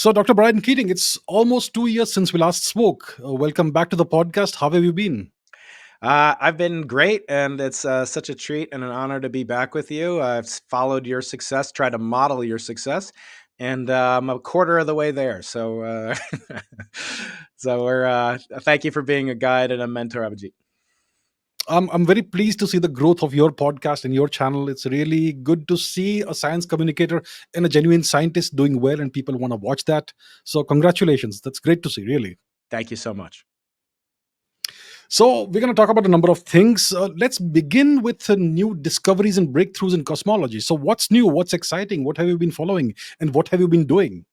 So, Dr. Brian Keating, it's almost 2 years since we last spoke. Welcome back to the podcast. How have you been? I've been great, and it's such a treat and an honor to be back with you. I've followed your success, tried to model your success, and I'm a quarter of the way there. So, so we're thank you for being a guide and a mentor, Abhijit. I'm very pleased to see the growth of your podcast and your channel. It's really good to see a science communicator and a genuine scientist doing well, and people want to watch that. So, congratulations. That's great to see, really. Thank you so much. So, we're going to talk about a number of things. Let's begin with new discoveries and breakthroughs in cosmology. So, what's new? What's exciting? What have you been following? And what have you been doing?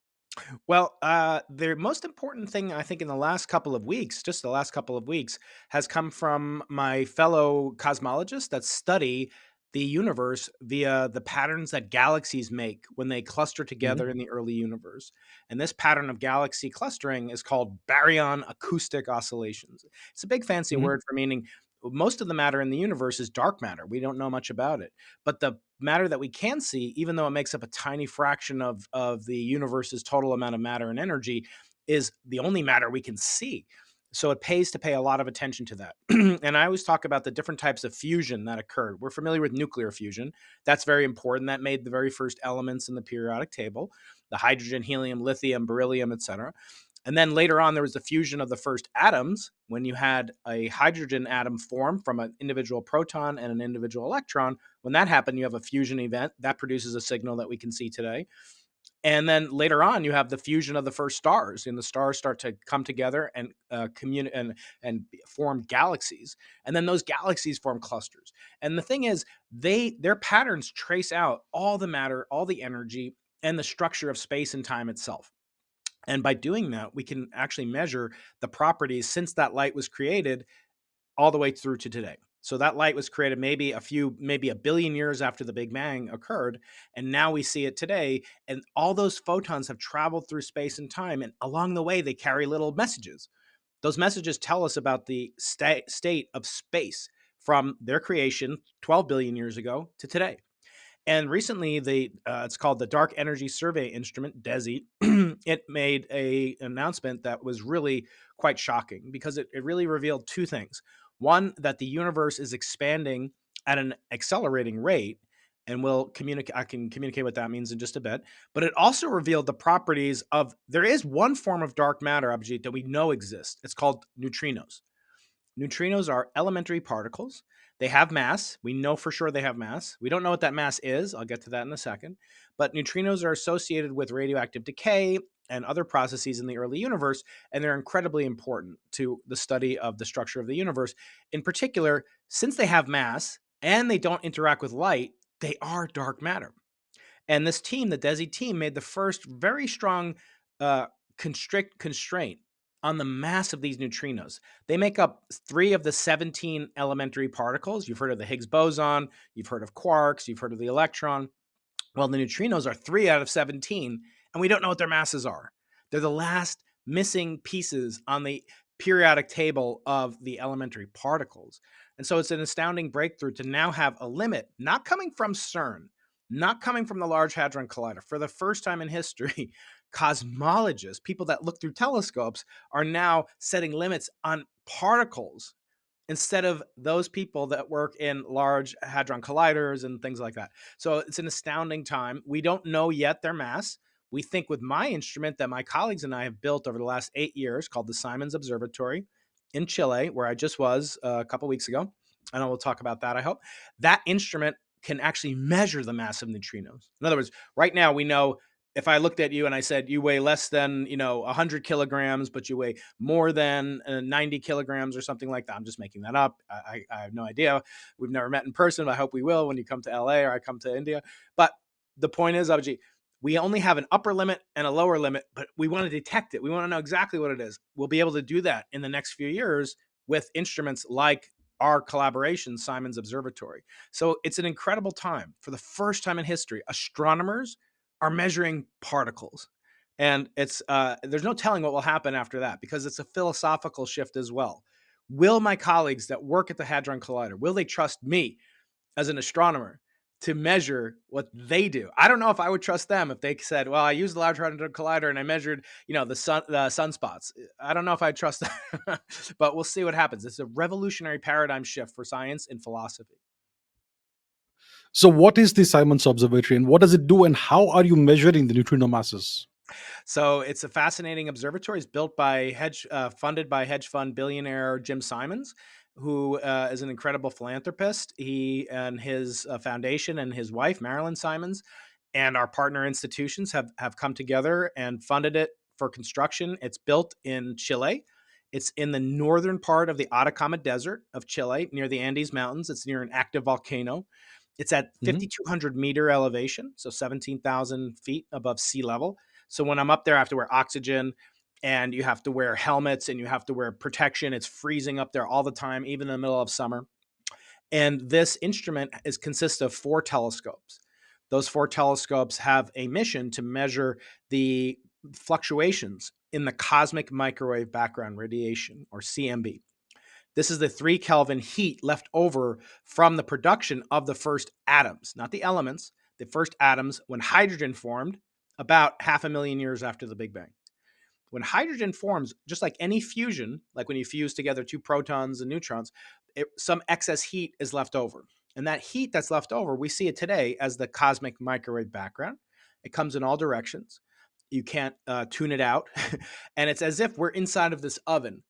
Well, the most important thing I think in the last couple of weeks, just the last couple of weeks, has come from my fellow cosmologists that study the universe via the patterns that galaxies make when they cluster Mhm. together in the early universe. And this pattern of galaxy clustering is called Baryon acoustic oscillations. It's a big fancy Mhm. word for meaning most of the matter in the universe is dark matter. We don't know much about it. But the matter that we can see, even though it makes up a tiny fraction of the universe's total amount of matter and energy, is the only matter we can see. So it pays to pay a lot of attention to that. And I always talk about the different types of fusion that occurred. We're familiar with nuclear fusion. That's very important. That made the very first elements in the periodic table, the hydrogen, helium, lithium, beryllium, etc. And then later on, there was the fusion of the first atoms when you had a hydrogen atom form from an individual proton and an individual electron. When that happened, you have a fusion event that produces a signal that we can see today. And then later on, you have the fusion of the first stars, and the stars start to come together and and form galaxies. And then those galaxies form clusters. And the thing is, their patterns trace out all the matter, all the energy, and the structure of space and time itself. And by doing that, we can actually measure the properties since that light was created all the way through to today. So that light was created maybe a billion years after the Big Bang occurred. And now we see it today. And all those photons have traveled through space and time. And along the way, they carry little messages. Those messages tell us about the state of space from their creation 12 billion years ago to today. And recently, it's called the Dark Energy Survey Instrument, DESI. It made an announcement that was really quite shocking because it really revealed two things. One, that the universe is expanding at an accelerating rate, and we'll communicate. I can communicate what that means in just a bit. But it also revealed the properties of there is one form of dark matter, Abhijit, that we know exists. It's called neutrinos. Neutrinos are elementary particles. They have mass. We know for sure they have mass. We don't know what that mass is. I'll get to that in a second. But neutrinos are associated with radioactive decay and other processes in the early universe, and they're incredibly important to the study of the structure of the universe. In particular, since they have mass and they don't interact with light, they are dark matter. And this team, the DESI team, made the first very strong uh, constraint on the mass of these neutrinos. They make up 3 of the 17 elementary particles. You've heard of the Higgs boson, you've heard of quarks, you've heard of the electron. Well, the neutrinos are 3 out of 17, and we don't know what their masses are. They're the last missing pieces on the periodic table of the elementary particles. And so it's an astounding breakthrough to now have a limit, not coming from CERN, not coming from the Large Hadron Collider. For the first time in history, cosmologists, people that look through telescopes, are now setting limits on particles instead of those people that work in large hadron colliders and things like that. So it's an astounding time. We don't know yet their mass. We think with my instrument that my colleagues and I have built over the last 8 years, called the Simons Observatory in Chile, where I just was a couple weeks ago. I know we'll talk about that, I hope. That instrument can actually measure the mass of neutrinos. In other words, right now we know if I looked at you and I said you weigh less than 100 kilograms, but you weigh more than 90 kilograms or something like that. I'm just making that up. I have no idea. We've never met in person, but I hope we will when you come to LA or I come to India. But the point is, Abhijit, we only have an upper limit and a lower limit, but we want to detect it. We want to know exactly what it is. We'll be able to do that in the next few years with instruments like our collaboration, Simon's Observatory. So it's an incredible time. For the first time in history, astronomers are measuring particles. And it's there's no telling what will happen after that because it's a philosophical shift as well. Will my colleagues that work at the Hadron Collider, will they trust me as an astronomer to measure what they do. I don't know if I would trust them if they said, "Well, I used the Large Hadron Collider and I measured, the sunspots." I don't know if I'd trust them, but we'll see what happens. It's a revolutionary paradigm shift for science and philosophy. So, what is the Simons Observatory and what does it do, and how are you measuring the neutrino masses? So it's a fascinating observatory. It's built by funded by hedge fund billionaire Jim Simons, who is an incredible philanthropist. He and his foundation and his wife Marilyn Simons and our partner institutions have come together and funded it for construction. It's built in Chile. It's in the northern part of the Atacama Desert of Chile, near the Andes Mountains. It's near an active volcano. It's at Mhm. 5,200-meter elevation, so 17,000 feet above sea level. So when I'm up there, I have to wear oxygen, and you have to wear helmets, and you have to wear protection. It's freezing up there all the time, even in the middle of summer. And this instrument consists of 4 telescopes. Those 4 telescopes have a mission to measure the fluctuations in the cosmic microwave background radiation, or CMB. This is the 3 Kelvin heat left over from the production of the first atoms, not the elements, the first atoms when hydrogen formed about 500,000 years after the Big Bang. When hydrogen forms, just like any fusion, like when you fuse together 2 protons and neutrons, some excess heat is left over. And that heat that's left over, we see it today as the cosmic microwave background. It comes in all directions. You can't tune it out. And it's as if we're inside of this oven.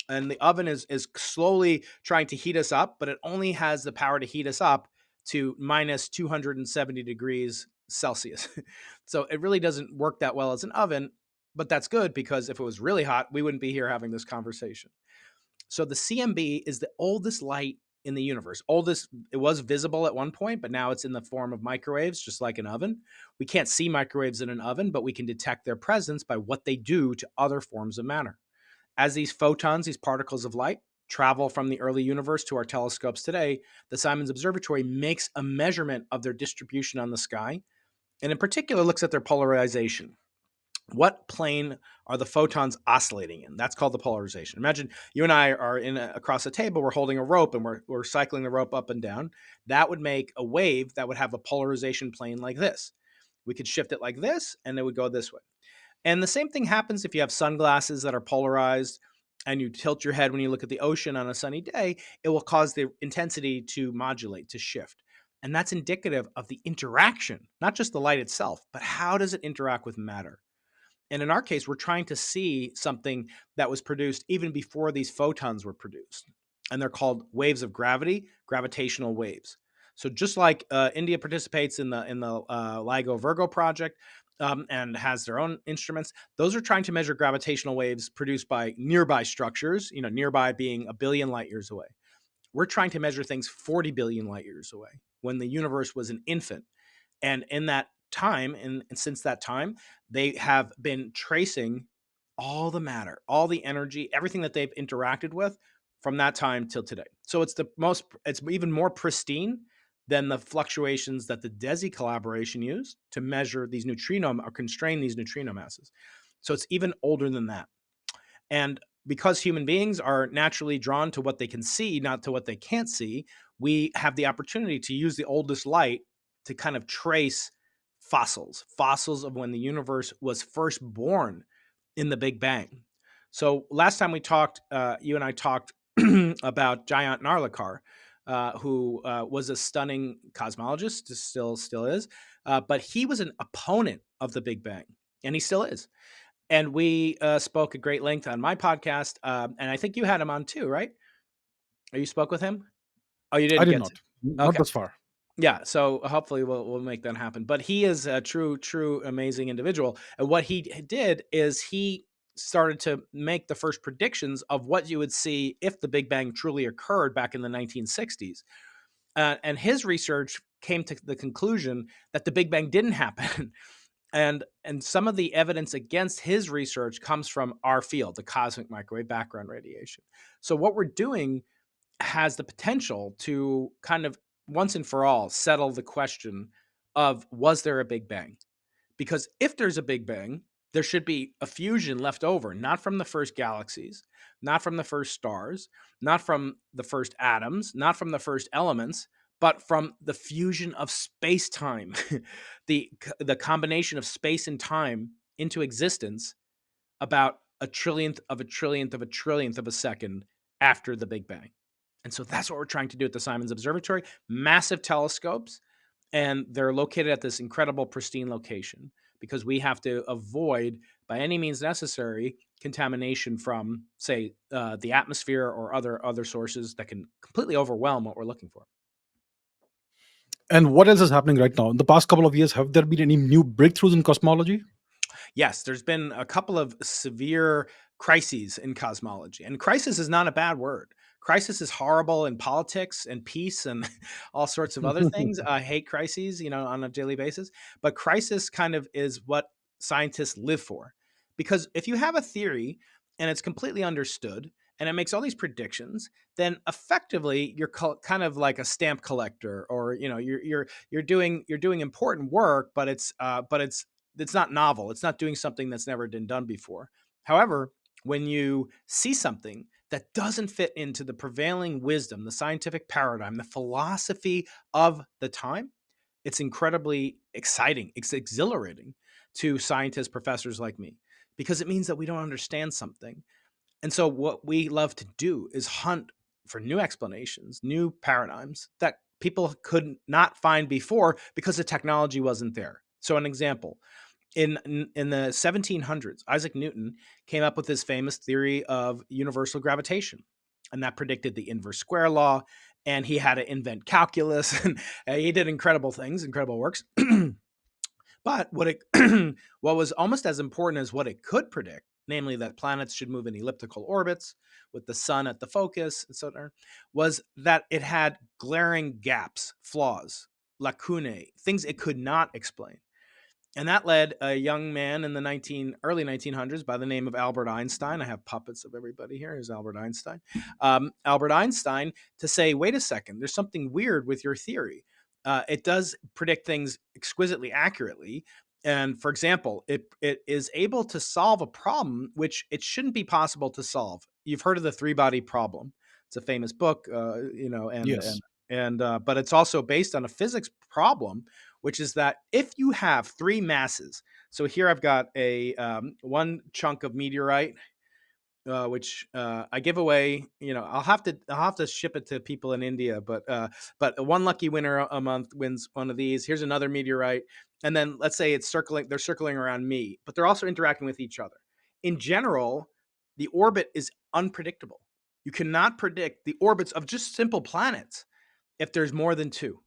And the oven is slowly trying to heat us up, but it only has the power to heat us up to minus 270 degrees Celsius. So it really doesn't work that well as an oven, but that's good because if it was really hot, we wouldn't be here having this conversation. So the CMB is the oldest light in the universe. Oldest, it was visible at one point, but now it's in the form of microwaves, just like an oven. We can't see microwaves in an oven, but we can detect their presence by what they do to other forms of matter. As these photons, these particles of light, travel from the early universe to our telescopes today, the Simons Observatory makes a measurement of their distribution on the sky, and in particular looks at their polarization. What plane are the photons oscillating in? That's called the polarization. Imagine you and I are across a table, we're holding a rope and we're cycling the rope up and down. That would make a wave that would have a polarization plane like this. We could shift it like this and it would go this way. And the same thing happens if you have sunglasses that are polarized and you tilt your head when you look at the ocean on a sunny day, it will cause the intensity to modulate, to shift. And that's indicative of the interaction, not just the light itself, but how does it interact with matter? And in our case, we're trying to see something that was produced even before these photons were produced. And they're called waves of gravity, gravitational waves. So just like India participates in the LIGO Virgo project and has their own instruments, those are trying to measure gravitational waves produced by nearby structures, nearby being a billion light years away. We're trying to measure things 40 billion light years away when the universe was an infant. And in that time, and since that time, they have been tracing all the matter, all the energy, everything that they've interacted with from that time till today. So it's even more pristine than the fluctuations that the DESI collaboration used to measure these neutrino or constrain these neutrino masses. So it's even older than that. And because human beings are naturally drawn to what they can see, not to what they can't see, we have the opportunity to use the oldest light to kind of trace fossils of when the universe was first born in the Big Bang. So last time we talked, you and I talked about Jayant Narlikar, who was a stunning cosmologist, still is, but he was an opponent of the Big Bang, and he still is. And we spoke at great length on my podcast, and I think you had him on too, right? Or you spoke with him? Oh, you I didn't did get to. not. Not Okay, thus far. yeah. So hopefully we'll make that happen. But he is a true amazing individual. And what he did is he started to make the first predictions of what you would see if the Big Bang truly occurred back in the 1960s. And his research came to the conclusion that the Big Bang didn't happen. And some of the evidence against his research comes from our field, the cosmic microwave background radiation. So what we're doing has the potential to kind of once and for all settle the question of, was there a Big Bang? Because if there's a Big Bang, there should be a fusion left over, not from the first galaxies, not from the first stars, not from the first atoms, not from the first elements, but from the fusion of space-time, the combination of space and time into existence about a trillionth of a trillionth of a trillionth of a second after the Big Bang. And so that's what we're trying to do at the Simons Observatory. Massive telescopes, and they're located at this incredible pristine location because we have to avoid, by any means necessary, contamination from, say, the atmosphere or other sources that can completely overwhelm what we're looking for. And what else is happening right now? In the past couple of years, have there been any new breakthroughs in cosmology? Yes, there's been a couple of severe crises in cosmology, and crisis is not a bad word. Crisis is horrible in politics and peace and all sorts of other things. I hate crises, on a daily basis. But crisis kind of is what scientists live for, because if you have a theory and it's completely understood and it makes all these predictions, then effectively you're kind of like a stamp collector, or you're doing important work, but it's not novel. It's not doing something that's never been done before. However, when you see something that doesn't fit into the prevailing wisdom, the scientific paradigm, the philosophy of the time, it's incredibly exciting. It's exhilarating to scientists, professors like me, because it means that we don't understand something. And so what we love to do is hunt for new explanations, new paradigms that people could not find before because the technology wasn't there. So an example, in the 1700s, Isaac Newton came up with his famous theory of universal gravitation, and that predicted the inverse square law. And he had to invent calculus, and he did incredible things, incredible works. But what was almost as important as what it could predict, namely that planets should move in elliptical orbits with the sun at the focus, etc., was that it had glaring gaps, flaws, lacunae, things it could not explain. And that led a young man in the early 1900s by the name of Albert Einstein. I have puppets of everybody here. Here's Albert Einstein. Albert Einstein to say, wait a second, there's something weird with your theory. It does predict things exquisitely accurately. And for example, it is able to solve a problem which it shouldn't be possible to solve. You've heard of the three-body problem. It's a famous book, Yes. but it's also based on a physics problem, which is that if you have three masses, so here I've got a one chunk of meteorite, which I give away. I'll have to ship it to people in India, but one lucky winner a month wins one of these. Here's another meteorite, and then let's say it's circling. They're circling around me, but they're also interacting with each other. In general, the orbit is unpredictable. You cannot predict the orbits of just simple planets if there's more than two.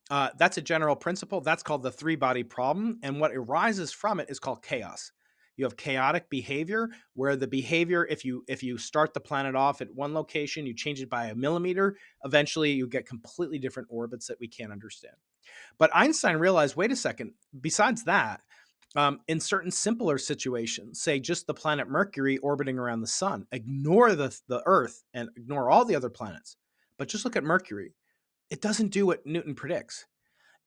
That's a general principle. That's called the three-body problem. And what arises from it is called chaos. You have chaotic behavior, where the behavior, if you start the planet off at one location, you change it by a millimeter, eventually you get completely different orbits that we can't understand. But Einstein realized, wait a second, besides that, in certain simpler situations, say just the planet Mercury orbiting around the sun, ignore the Earth and ignore all the other planets, but just look at Mercury. It doesn't do what Newton predicts.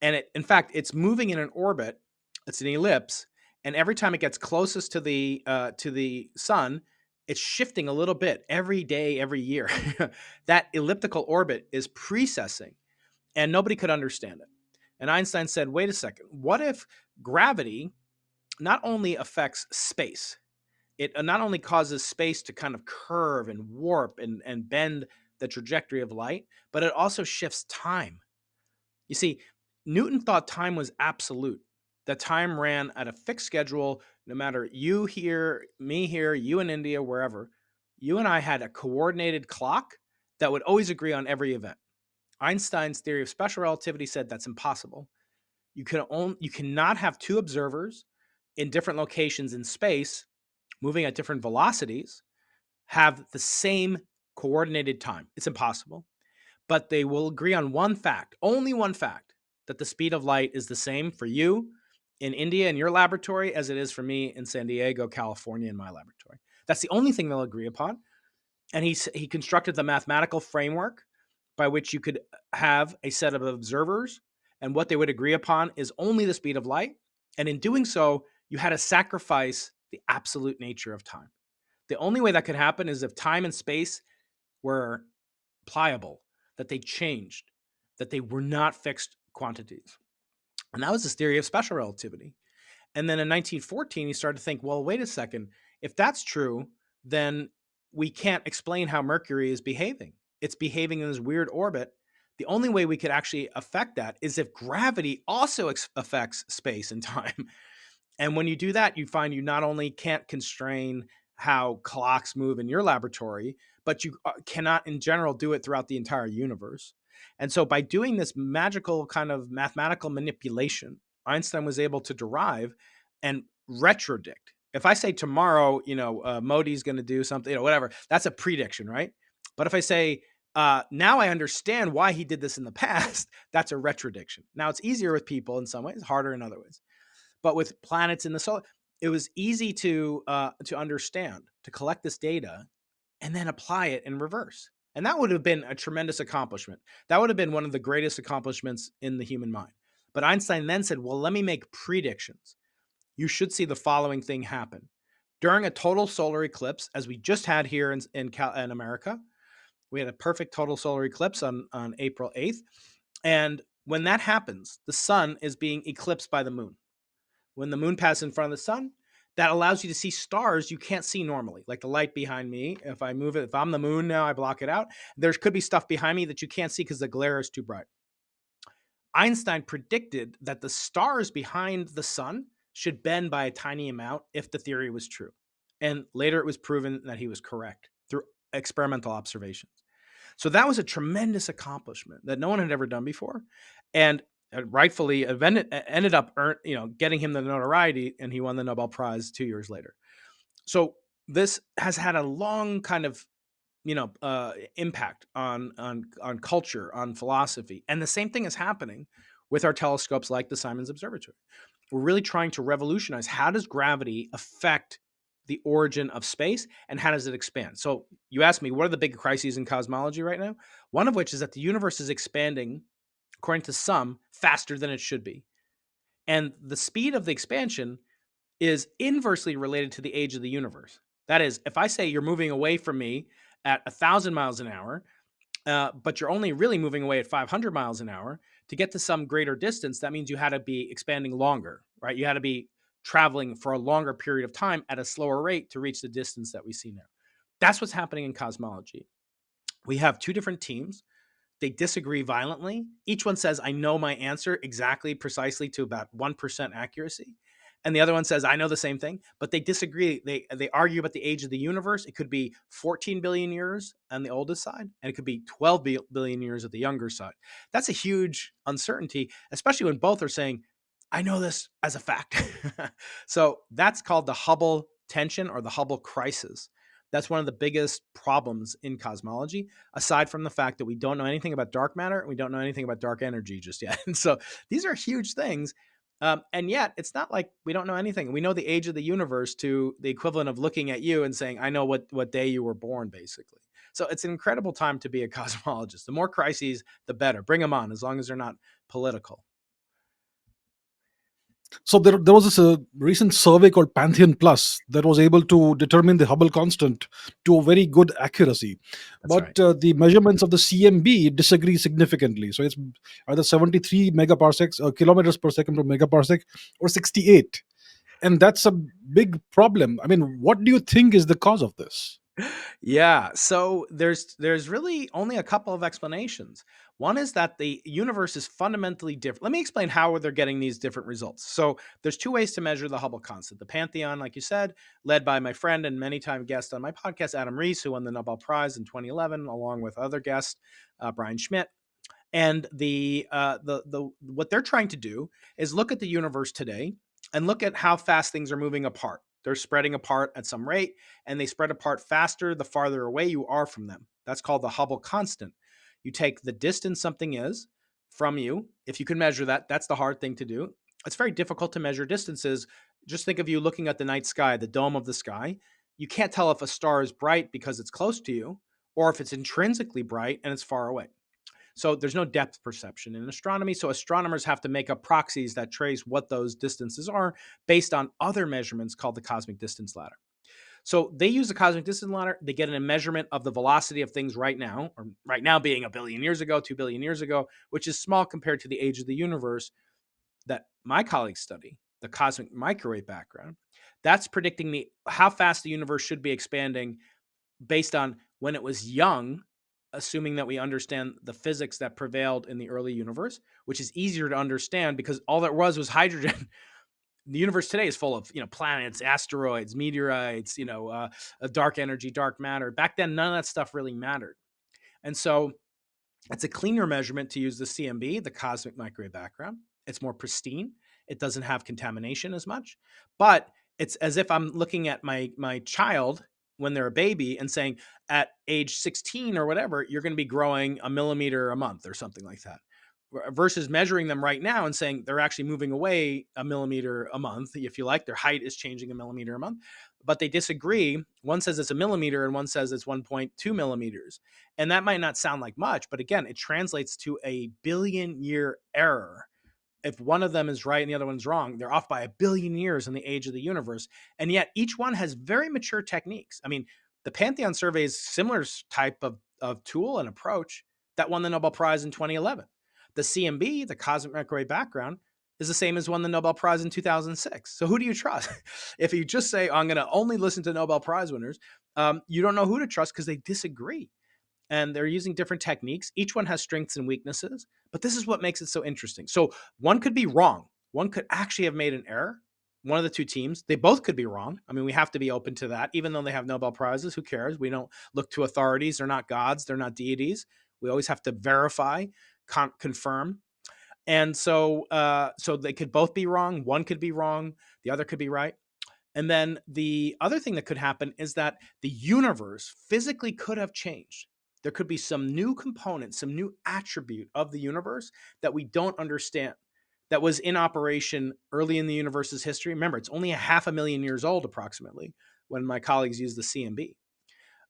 And in fact, it's moving in an orbit. It's an ellipse, and every time it gets closest to the sun, it's shifting a little bit every day, every year. That elliptical orbit is precessing, and nobody could understand it. And Einstein said, "Wait a second. What if gravity not only affects space? It not only causes space to kind of curve and warp and bend the trajectory of light, but it also shifts time." You see, Newton thought time was absolute, that time ran at a fixed schedule, no matter you here, me here, you in India, wherever. You and I had a coordinated clock that would always agree on every event. Einstein's theory of special relativity said that's impossible. You cannot have two observers in different locations in space, moving at different velocities, have the same coordinated time. It's impossible. But they will agree on one fact, only one fact, that the speed of light is the same for you in India in your laboratory as it is for me in San Diego, California in my laboratory. That's the only thing they'll agree upon. And he constructed the mathematical framework by which you could have a set of observers, and what they would agree upon is only the speed of light. And in doing so, you had to sacrifice the absolute nature of time. The only way that could happen is if time and space were pliable, that they changed. that they were not fixed quantities. And that was his theory of special relativity. And then in 1914, he started to think, well, wait a second. If that's true, then we can't explain how Mercury is behaving. It's behaving in this weird orbit. The only way we could actually affect that is if gravity also affects space and time. And when you do that, you find you not only can't constrain how clocks move in your laboratory, but you cannot in general do it throughout the entire universe. And so by doing this magical kind of mathematical manipulation, Einstein was able to derive and retrodict. If I say tomorrow, Modi's going to do something, whatever, that's a prediction, right? But if I say, now I understand why he did this in the past, that's a retrodiction. Now it's easier with people in some ways, harder in other ways. But with planets in the solar, it was easy to understand, to collect this data and then apply it in reverse. And that would have been a tremendous accomplishment. That would have been one of the greatest accomplishments in the human mind. But Einstein then said, well, let me make predictions. You should see the following thing happen. During a total solar eclipse, as we just had here in America, we had a perfect total solar eclipse on April 8th. And when that happens, the sun is being eclipsed by the moon. When the moon passes in front of the sun, that allows you to see stars you can't see normally, like the light behind me. If I move it, if I'm the moon now, I block it out. There could be stuff behind me that you can't see because the glare is too bright. Einstein predicted that the stars behind the sun should bend by a tiny amount if the theory was true. And later it was proven that he was correct through experimental observations. So that was a tremendous accomplishment that no one had ever done before. And rightfully ended up getting him the notoriety, and he won the Nobel Prize 2 years later. So this has had a long kind of impact on culture, on philosophy, and the same thing is happening with our telescopes like the Simons Observatory. We're really trying to revolutionize how does gravity affect the origin of space and how does it expand. So you asked me, what are the big crises in cosmology right now? One of which is that the universe is expanding, according to some, faster than it should be. And the speed of the expansion is inversely related to the age of the universe. That is, if I say you're moving away from me at 1,000 miles an hour, but you're only really moving away at 500 miles an hour, to get to some greater distance, that means you had to be expanding longer, right? You had to be traveling for a longer period of time at a slower rate to reach the distance that we see now. That's what's happening in cosmology. We have two different teams. They disagree violently. Each one says, I know my answer exactly, precisely to about 1% accuracy. And the other one says, I know the same thing, but they disagree. They argue about the age of the universe. It could be 14 billion years on the oldest side, and it could be 12 billion years at the younger side. That's a huge uncertainty, especially when both are saying, I know this as a fact. So that's called the Hubble tension or the Hubble crisis. That's one of the biggest problems in cosmology, aside from the fact that we don't know anything about dark matter and we don't know anything about dark energy just yet. And so these are huge things. And yet it's not like we don't know anything. We know the age of the universe to the equivalent of looking at you and saying, I know what day you were born, basically. So it's an incredible time to be a cosmologist. The more crises, the better. Bring them on, as long as they're not political. So there was this recent survey called Pantheon Plus that was able to determine the Hubble constant to a very good accuracy, That's right. but the measurements of the CMB disagree significantly. So it's either 73 megaparsecs, kilometers per second per megaparsec, or 68, and that's a big problem. I mean, what do you think is the cause of this? Yeah, so there's really only a couple of explanations. One is that the universe is fundamentally different. Let me explain how they're getting these different results. So there's two ways to measure the Hubble constant. The Pantheon, like you said, led by my friend and many time guest on my podcast, Adam Rees, who won the Nobel Prize in 2011, along with other guests, Brian Schmidt. And the what they're trying to do is look at the universe today and look at how fast things are moving apart. They're spreading apart at some rate, and they spread apart faster the farther away you are from them. That's called the Hubble constant. You take the distance something is from you. If you can measure that, that's the hard thing to do. It's very difficult to measure distances. Just think of you looking at the night sky, the dome of the sky. You can't tell if a star is bright because it's close to you, or if it's intrinsically bright and it's far away. So there's no depth perception in astronomy. So astronomers have to make up proxies that trace what those distances are based on other measurements called the cosmic distance ladder. So they use the cosmic distance ladder. They get a measurement of the velocity of things right now, or right now being a billion years ago, 2 billion years ago, which is small compared to the age of the universe that my colleagues study, the cosmic microwave background. That's predicting how fast the universe should be expanding based on when it was young, assuming that we understand the physics that prevailed in the early universe, which is easier to understand because all there was hydrogen. The universe today is full of planets, asteroids, meteorites, dark energy, dark matter. Back then, none of that stuff really mattered, and so it's a cleaner measurement to use the CMB, the cosmic microwave background. It's more pristine. It doesn't have contamination as much, but it's as if I'm looking at my child when they're a baby and saying at age 16 or whatever, you're going to be growing a millimeter a month or something like that. Versus measuring them right now and saying they're actually moving away a millimeter a month, if you like, their height is changing a millimeter a month, but they disagree. One says it's a millimeter and one says it's 1.2 millimeters. And that might not sound like much, but again, it translates to a billion-year error. If one of them is right and the other one's wrong, they're off by a billion years in the age of the universe. And yet each one has very mature techniques. I mean, the Pantheon survey is similar type of tool and approach that won the Nobel Prize in 2011. The CMB, the cosmic microwave background, is the same as won the Nobel Prize in 2006. So who do you trust? If you just say, I'm going to only listen to Nobel Prize winners, you don't know who to trust because they disagree. And they're using different techniques. Each one has strengths and weaknesses, but this is what makes it so interesting. So one could be wrong. One could actually have made an error. One of the two teams, they both could be wrong. I mean, we have to be open to that. Even though they have Nobel Prizes, who cares? We don't look to authorities. They're not gods. They're not deities. We always have to verify, confirm. And so they could both be wrong. One could be wrong. The other could be right. And then the other thing that could happen is that the universe physically could have changed. There could be some new component, some new attribute of the universe that we don't understand, that was in operation early in the universe's history. Remember, it's only a 500,000 years old approximately when my colleagues use the CMB.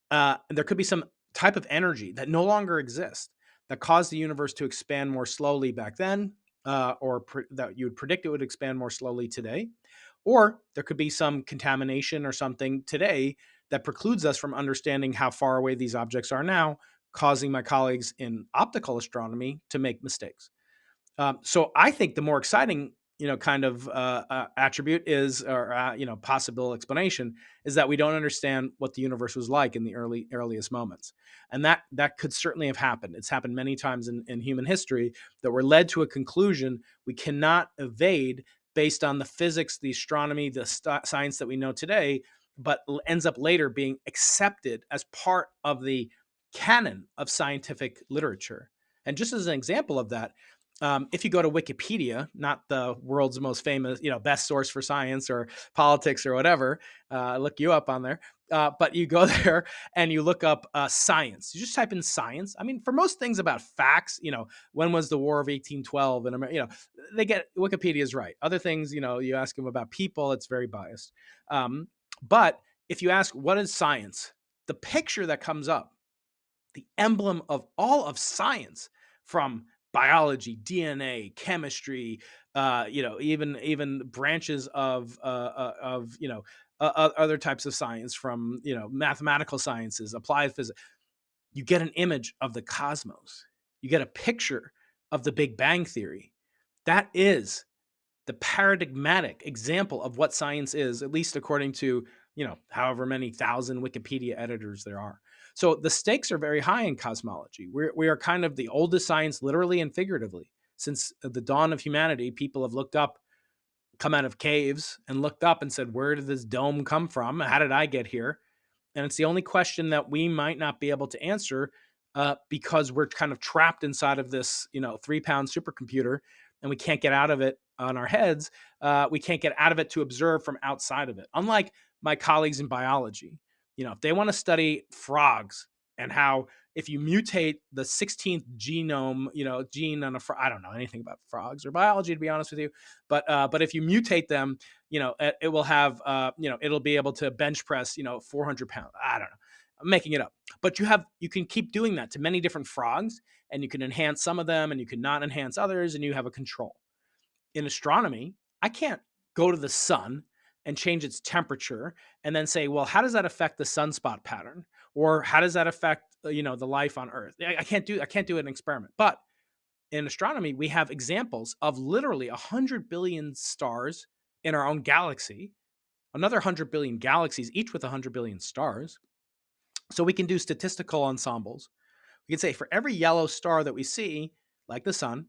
And there could be some type of energy that no longer exists that caused the universe to expand more slowly back then, or that you would predict it would expand more slowly today. Or there could be some contamination or something today that precludes us from understanding how far away these objects are now, causing my colleagues in optical astronomy to make mistakes. So I think the more exciting, kind of attribute is, or possible explanation is that we don't understand what the universe was like in the earliest moments, and that could certainly have happened. It's happened many times in human history that we're led to a conclusion we cannot evade based on the physics, the astronomy, the science that we know today, but ends up later being accepted as part of the canon of scientific literature. And just as an example of that, if you go to Wikipedia, not the world's most famous, best source for science or politics or whatever, look you up on there. But you go there and you look up science. You just type in science. I mean, for most things about facts, when was the War of 1812? And they get Wikipedia is right. Other things, you ask them about people, it's very biased. But if you ask what is science, the picture that comes up, the emblem of all of science, from biology, DNA, chemistry, even branches of other types of science, from mathematical sciences, applied physics. You get an image of the cosmos. You get a picture of the Big Bang Theory. That is the paradigmatic example of what science is, at least according to however many thousand Wikipedia editors there are. So the stakes are very high in cosmology. We are kind of the oldest science, literally and figuratively. Since the dawn of humanity, people have come out of caves and looked up and said, where did this dome come from? How did I get here? And it's the only question that we might not be able to answer, because we're kind of trapped inside of this 3-pound supercomputer, and we can't get out of it on our heads. We can't get out of it to observe from outside of it. Unlike my colleagues in biology, if they want to study frogs and how, if you mutate the 16th genome, gene on a frog, I don't know anything about frogs or biology, to be honest with you, but if you mutate them, it will have, it'll be able to bench press, 400 pounds. I don't know. I'm making it up, but you can keep doing that to many different frogs, and you can enhance some of them and you can not enhance others, and you have a control. In astronomy, I can't go to the sun and change its temperature, and then say, well, how does that affect the sunspot pattern, or how does that affect the life on Earth? I can't do an experiment. But in astronomy, we have examples of literally 100 billion stars in our own galaxy, another 100 billion galaxies, each with 100 billion stars. So we can do statistical ensembles. We can say for every yellow star that we see, like the sun,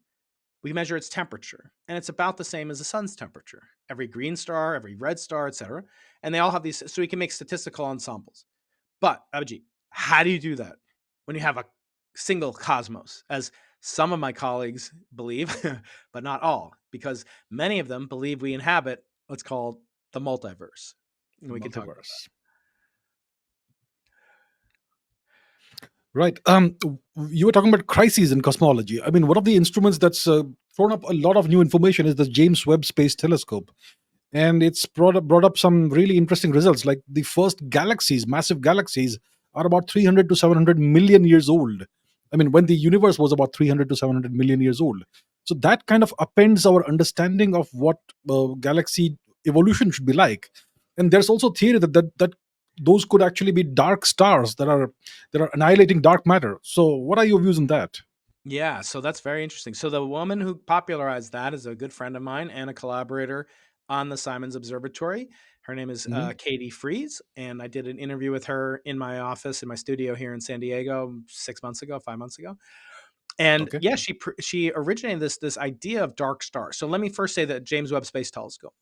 we measure its temperature, and it's about the same as the sun's temperature. Every green star, every red star, etc. And they all have these, so we can make statistical ensembles. But, Abhijit, how do you do that when you have a single cosmos, as some of my colleagues believe, but not all, because many of them believe we inhabit what's called the multiverse. And we can talk about Multiverse. Right. You were talking about crises in cosmology. I mean, one of the instruments that's thrown up a lot of new information is the James Webb Space Telescope, and it's brought up some really interesting results. Like the first galaxies, massive galaxies, are about 300 to 700 million years old. I mean, when the universe was about 300 to 700 million years old. So that kind of appends our understanding of what galaxy evolution should be like. And there's also theory that those could actually be dark stars that are annihilating dark matter. So what are your views on that? Yeah, so that's very interesting. So the woman who popularized that is a good friend of mine and a collaborator on the Simons Observatory. Her name is Hmm. Katie Fries, and I did an interview with her in my office in my studio here in San Diego 6 months ago, 5 months ago. And Okay. yeah, she originated this idea of dark stars. So let me first say that James Webb Space Telescope,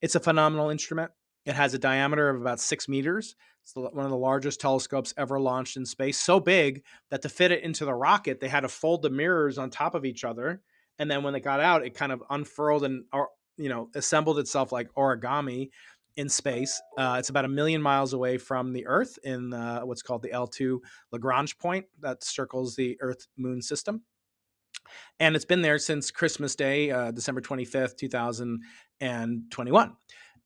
it's a phenomenal instrument. It has a diameter of about 6 meters. It's one of the largest telescopes ever launched in space. So big that to fit it into the rocket, they had to fold the mirrors on top of each other. And then when they got out, it kind of unfurled and assembled itself like origami in space. It's about 1 million miles away from the Earth in what's called the L2 Lagrange point that circles the Earth Moon system, and it's been there since Christmas Day, December 25th, 2021.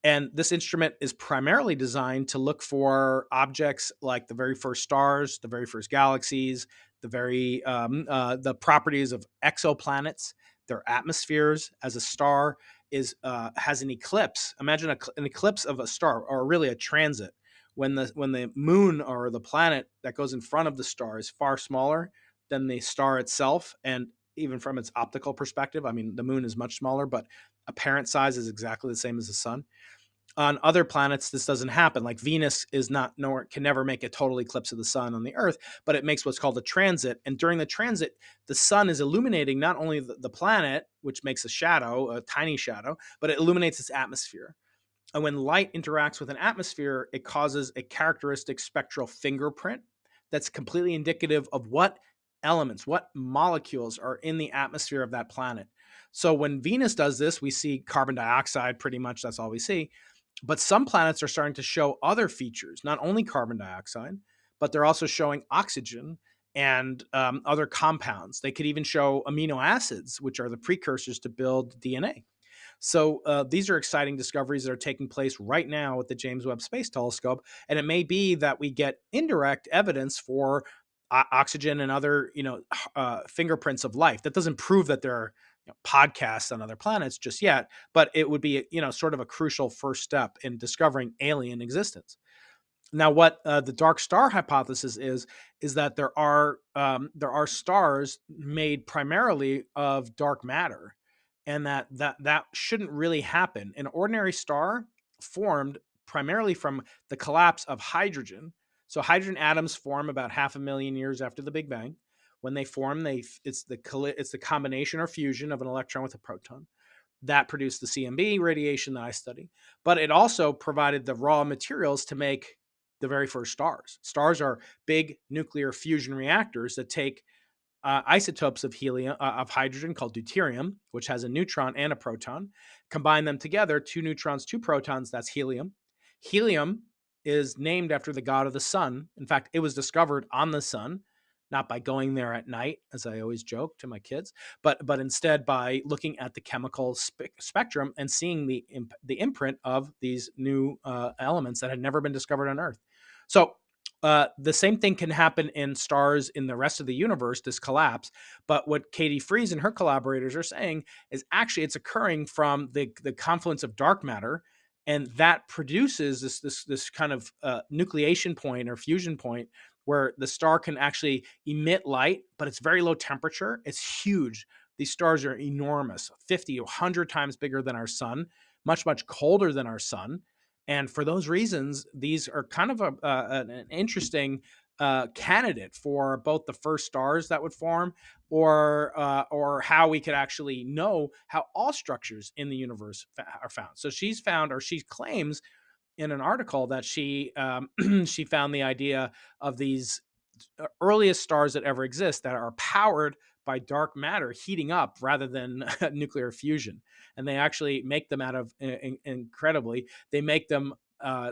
And this instrument is primarily designed to look for objects like the very first stars, the very first galaxies, the properties of exoplanets, their atmospheres. As a star is has an eclipse. Imagine an eclipse of a star, or really a transit. When the moon or the planet that goes in front of the star is far smaller than the star itself, and even from its optical perspective, I mean, the moon is much smaller, but apparent size is exactly the same as the sun. On other planets, this doesn't happen. Like Venus is not nor can never make a total eclipse of the sun on the Earth, but it makes what's called a transit. And during the transit, the sun is illuminating not only the planet, which makes a shadow, a tiny shadow, but it illuminates its atmosphere. And when light interacts with an atmosphere, it causes a characteristic spectral fingerprint that's completely indicative of what elements, what molecules are in the atmosphere of that planet. So when Venus does this, we see carbon dioxide, pretty much that's all we see. But some planets are starting to show other features, not only carbon dioxide, but they're also showing oxygen and other compounds. They could even show amino acids, which are the precursors to build DNA. So these are exciting discoveries that are taking place right now with the James Webb Space Telescope, and it may be that we get indirect evidence for oxygen and other, fingerprints of life. That doesn't prove that there are podcasts on other planets just yet, but it would be, sort of a crucial first step in discovering alien existence. Now, what the dark star hypothesis is that there are stars made primarily of dark matter, and that shouldn't really happen. An ordinary star formed primarily from the collapse of hydrogen. So hydrogen atoms form about 500,000 years after the Big Bang. When they form, it's the combination or fusion of an electron with a proton that produced the CMB radiation that I study, but it also provided the raw materials to make the very first stars. Stars are big nuclear fusion reactors that take isotopes of helium, of hydrogen called deuterium, which has a neutron and a proton. Combine them together, two neutrons, two protons. That's helium. Helium is named after the god of the sun. In fact, it was discovered on the sun, not by going there at night, as I always joke to my kids, but instead by looking at the chemical spectrum and seeing the imprint of these new elements that had never been discovered on Earth. So the same thing can happen in stars in the rest of the universe, this collapse. But what Katie Fries and her collaborators are saying is actually it's occurring from the confluence of dark matter and that produces this kind of nucleation point or fusion point where the star can actually emit light, but it's very low temperature. It's huge. These stars are enormous, 50 or 100 times bigger than our sun, much, much colder than our sun. And for those reasons, these are kind of an interesting candidate for both the first stars that would form, or how we could actually know how all structures in the universe are found. So she's found, or she claims in an article, that she she found the idea of these earliest stars that ever exist that are powered by dark matter heating up rather than nuclear fusion. And they actually make them out of, incredibly, they make them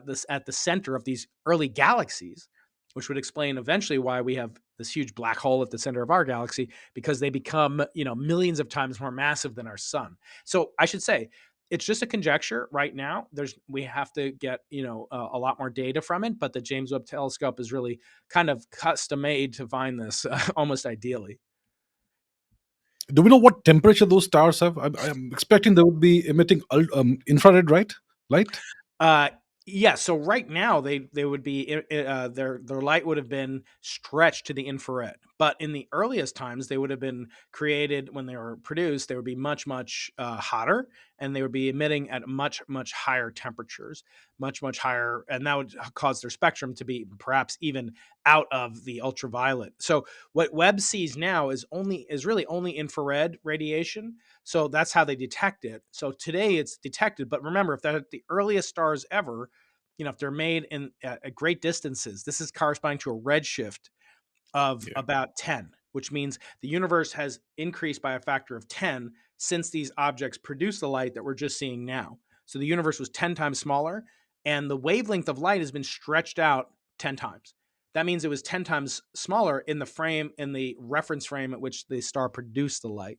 this at the center of these early galaxies, which would explain eventually why we have this huge black hole at the center of our galaxy, because they become, millions of times more massive than our sun. So I should say, it's just a conjecture right now. We have to get, a lot more data from it, but the James Webb Telescope is really kind of custom made to find this almost ideally. Do we know what temperature those stars have? I'm expecting they would be emitting infrared, right? Light. Uh, yeah. So right now they would be, their light would have been stretched to the infrared, but in the earliest times they would have been created, when they were produced, they would be much hotter, and they would be emitting at much higher temperatures, much higher, and that would cause their spectrum to be perhaps even out of the ultraviolet. So what Webb sees now is really only infrared radiation. So that's how they detect it. So today it's detected, but remember, if they're the earliest stars ever, if they're made in at great distances, this is corresponding to a redshift of Yeah. about 10, which means the universe has increased by a factor of 10 since these objects produce the light that we're just seeing now. So the universe was 10 times smaller, and the wavelength of light has been stretched out 10 times. That means it was 10 times smaller in the reference frame at which the star produced the light.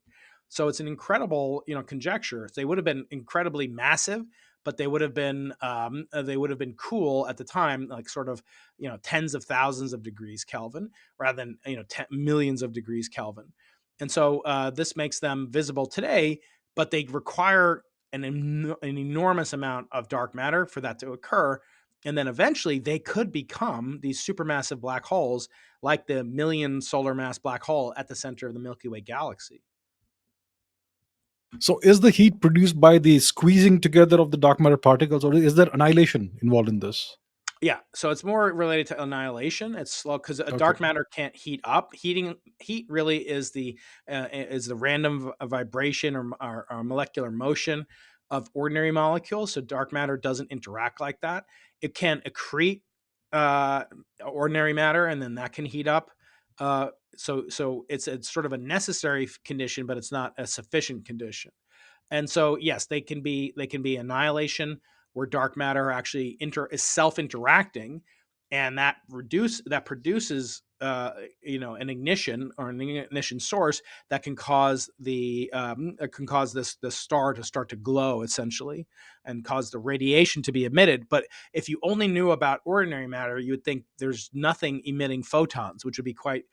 So it's an incredible, conjecture. They would have been incredibly massive, but they would have been cool at the time, like sort of, tens of thousands of degrees Kelvin, rather than, millions of degrees Kelvin. And so this makes them visible today, but they require an enormous amount of dark matter for that to occur. And then eventually they could become these supermassive black holes, like the million solar mass black hole at the center of the Milky Way galaxy. So, is the heat produced by the squeezing together of the dark matter particles, or is there annihilation involved in this? Yeah, so it's more related to annihilation. It's slow because a Okay. dark matter can't heat up. Heat really is the random vibration, or molecular motion of ordinary molecules. So dark matter doesn't interact like that. It can accrete uh, ordinary matter, and then that can heat up. So it's sort of a necessary condition, but it's not a sufficient condition. And so, yes, they can be annihilation, where dark matter actually is self interacting, and that produces an ignition, or an ignition source that can cause this star to start to glow, essentially, and cause the radiation to be emitted. But if you only knew about ordinary matter, you would think there's nothing emitting photons, which would be quite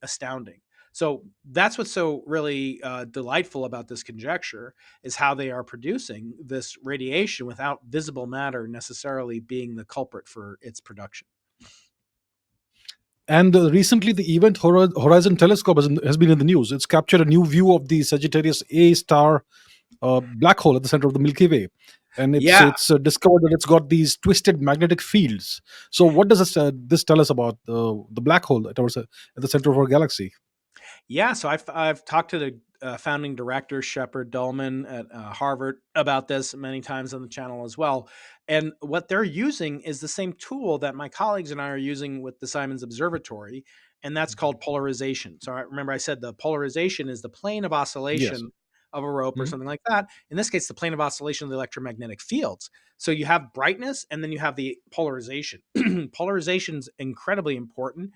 astounding. So that's what's so really delightful about this conjecture, is how they are producing this radiation without visible matter necessarily being the culprit for its production. And recently, the Event Horizon Telescope has been in the news. It's captured a new view of the Sagittarius A star black hole at the center of the Milky Way, and it's Yeah, it's discovered that it's got these twisted magnetic fields. So, what does this tell us about the black hole at the center of our galaxy? Yeah, so I've talked to the founding director Shepard Dolman at Harvard about this many times on the channel as well. And what they're using is the same tool that my colleagues and I are using with the Simons Observatory, and that's called polarization. So I said the polarization is the plane of Yes. oscillation of a rope or Mhm. something like that. In this case, the plane of oscillation of the electromagnetic fields. So you have brightness, and then you have the polarization. Polarization is incredibly important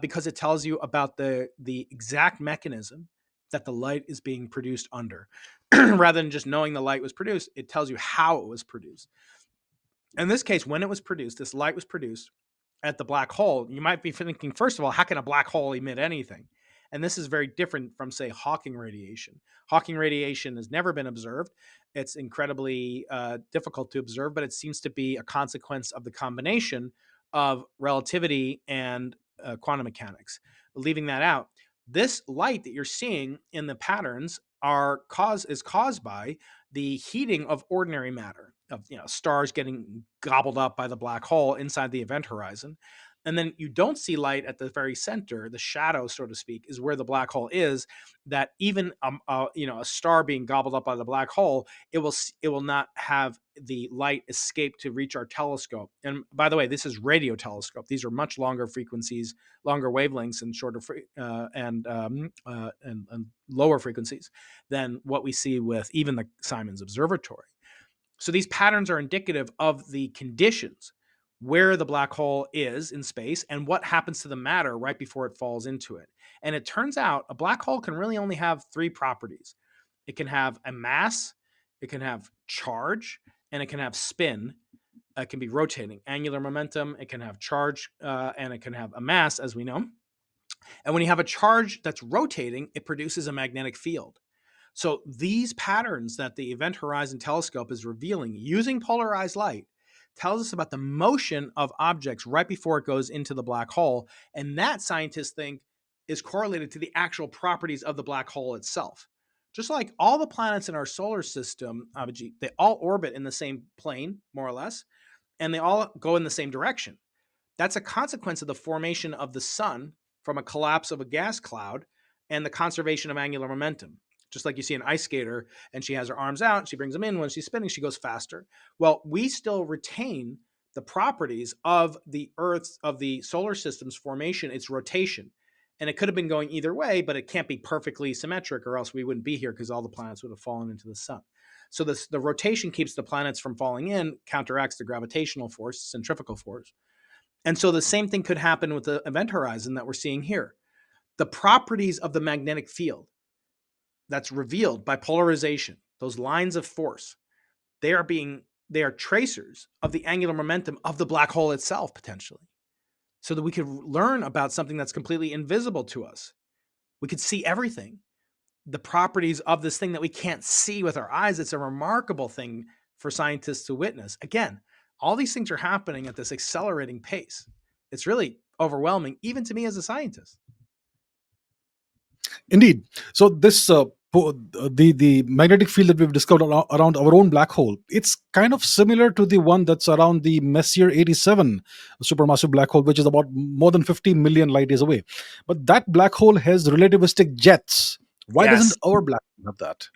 because it tells you about the exact mechanism that the light is being produced under. Rather than just knowing the light was produced, it tells you how it was produced. In this case, when it was produced, this light was produced at the black hole. You might be thinking, first of all, how can a black hole emit anything? And this is very different from, say, Hawking radiation. Hawking radiation has never been observed. It's incredibly difficult to observe, but it seems to be a consequence of the combination of relativity and quantum mechanics. Leaving that out, this light that you're seeing in the patterns is caused by the heating of ordinary matter, of stars getting gobbled up by the black hole inside the event horizon. And then you don't see light at the very center. The shadow, so to speak, is where the black hole is. That even a star being gobbled up by the black hole, it will not have the light escape to reach our telescope. And by the way, this is radio telescope. These are much longer frequencies, longer wavelengths, and shorter and lower frequencies than what we see with even the Simons Observatory. So these patterns are indicative of the conditions where the black hole is in space and what happens to the matter right before it falls into it. And it turns out a black hole can really only have three properties. It can have a mass, it can have charge, and it can have spin. It can be rotating, angular momentum, it can have charge, and it can have a mass, as we know. And when you have a charge that's rotating, it produces a magnetic field. So these patterns that the Event Horizon Telescope is revealing using polarized light tells us about the motion of objects right before it goes into the black hole. And that, scientists think, is correlated to the actual properties of the black hole itself. Just like all the planets in our solar system, Abhijit, they all orbit in the same plane, more or less, and they all go in the same direction. That's a consequence of the formation of the sun from a collapse of a gas cloud and the conservation of angular momentum. Just like you see an ice skater and she has her arms out, she brings them in. When she's spinning, she goes faster. Well, we still retain the properties of the Earth's, of the solar system's formation, its rotation. And it could have been going either way, but it can't be perfectly symmetric, or else we wouldn't be here because all the planets would have fallen into the sun. So the rotation keeps the planets from falling in, counteracts the gravitational force, centrifugal force. And so the same thing could happen with the event horizon that we're seeing here. The properties of the magnetic field that's revealed by polarization, those lines of force, they are tracers of the angular momentum of the black hole itself, potentially, so that we could learn about something that's completely invisible to us. We could see everything, the properties of this thing that we can't see with our eyes. It's a remarkable thing for scientists to witness. Again, all these things are happening at this accelerating pace. It's really overwhelming, even to me as a scientist. Indeed. So this the magnetic field that we've discovered around our own black hole, it's kind of similar to the one that's around the Messier 87 supermassive black hole, which is about more than 50 million light years away. But that black hole has relativistic jets. Why doesn't Yes. our black hole have that?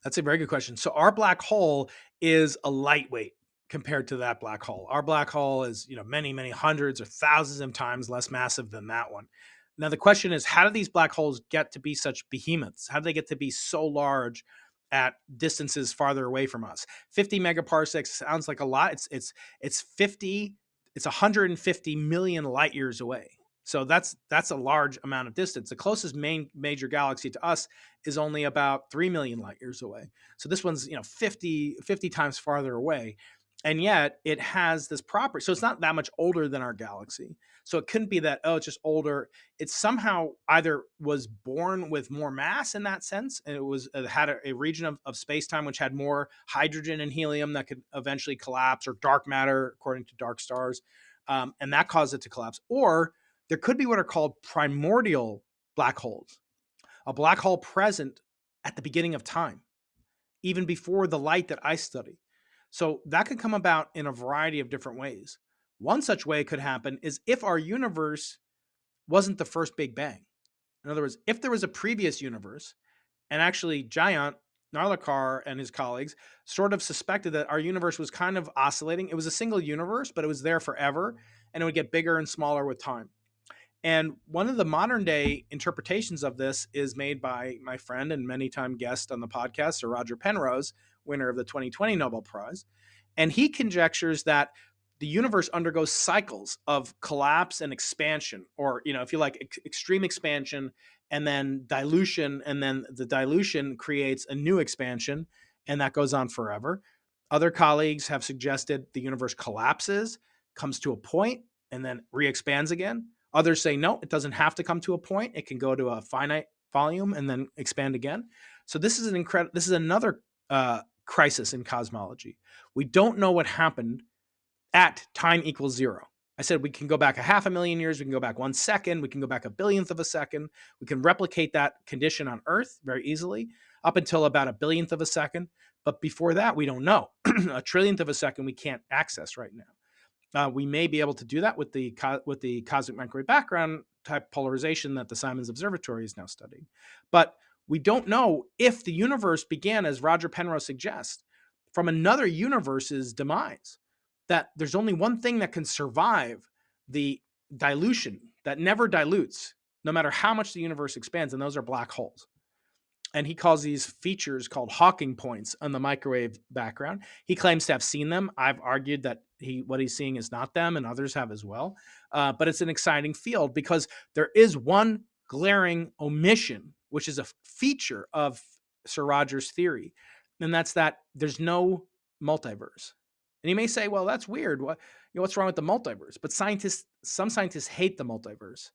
That's a very good question. So our black hole is a lightweight compared to that black hole. Our black hole is, many, many hundreds or thousands of times less massive than that one. Now, the question is, how do these black holes get to be such behemoths? How do they get to be so large at distances farther away from us? 50 megaparsecs sounds like a lot. It's 150 million light years away. So that's a large amount of distance. The closest major galaxy to us is only about 3 million light years away. So this one's 50 times farther away. And yet it has this property. So it's not that much older than our galaxy. So it couldn't be that, it's just older. It somehow either was born with more mass in that sense, and it had a region of space-time which had more hydrogen and helium that could eventually collapse, or dark matter, according to dark stars, and that caused it to collapse. Or there could be what are called primordial black holes, a black hole present at the beginning of time, even before the light that I study. So that could come about in a variety of different ways. One such way could happen is if our universe wasn't the first Big Bang. In other words, if there was a previous universe, and actually Giant Narlikar and his colleagues sort of suspected that our universe was kind of oscillating. It was a single universe, but it was there forever, and it would get bigger and smaller with time. And one of the modern day interpretations of this is made by my friend and many time guest on the podcast, Sir Roger Penrose, winner of the 2020 Nobel Prize. And he conjectures that the universe undergoes cycles of collapse and expansion, or, if you like, extreme expansion and then dilution, and then the dilution creates a new expansion, and that goes on forever. Other colleagues have suggested the universe collapses, comes to a point, and then re-expands again. Others say, no, it doesn't have to come to a point. It can go to a finite volume and then expand again. So this is this is another crisis in cosmology. We don't know what happened at time equals 0. I said we can go back a half a million years, we can go back 1 second, we can go back a billionth of a second. We can replicate that condition on Earth very easily up until about a billionth of a second. But before that, we don't know. A trillionth of a second we can't access right now. We may be able to do that with the cosmic microwave background type polarization that the Simons Observatory is now studying. But we don't know if the universe began, as Roger Penrose suggests, from another universe's demise. That there's only one thing that can survive the dilution that never dilutes, no matter how much the universe expands, and those are black holes. And he calls these features called Hawking points on the microwave background. He claims to have seen them. I've argued that what he's seeing is not them, and others have as well. But it's an exciting field because there is one glaring omission, which is a feature of Sir Roger's theory, and that's that there's no multiverse. And you may say, well, that's weird. What's wrong with the multiverse? But some scientists hate the multiverse.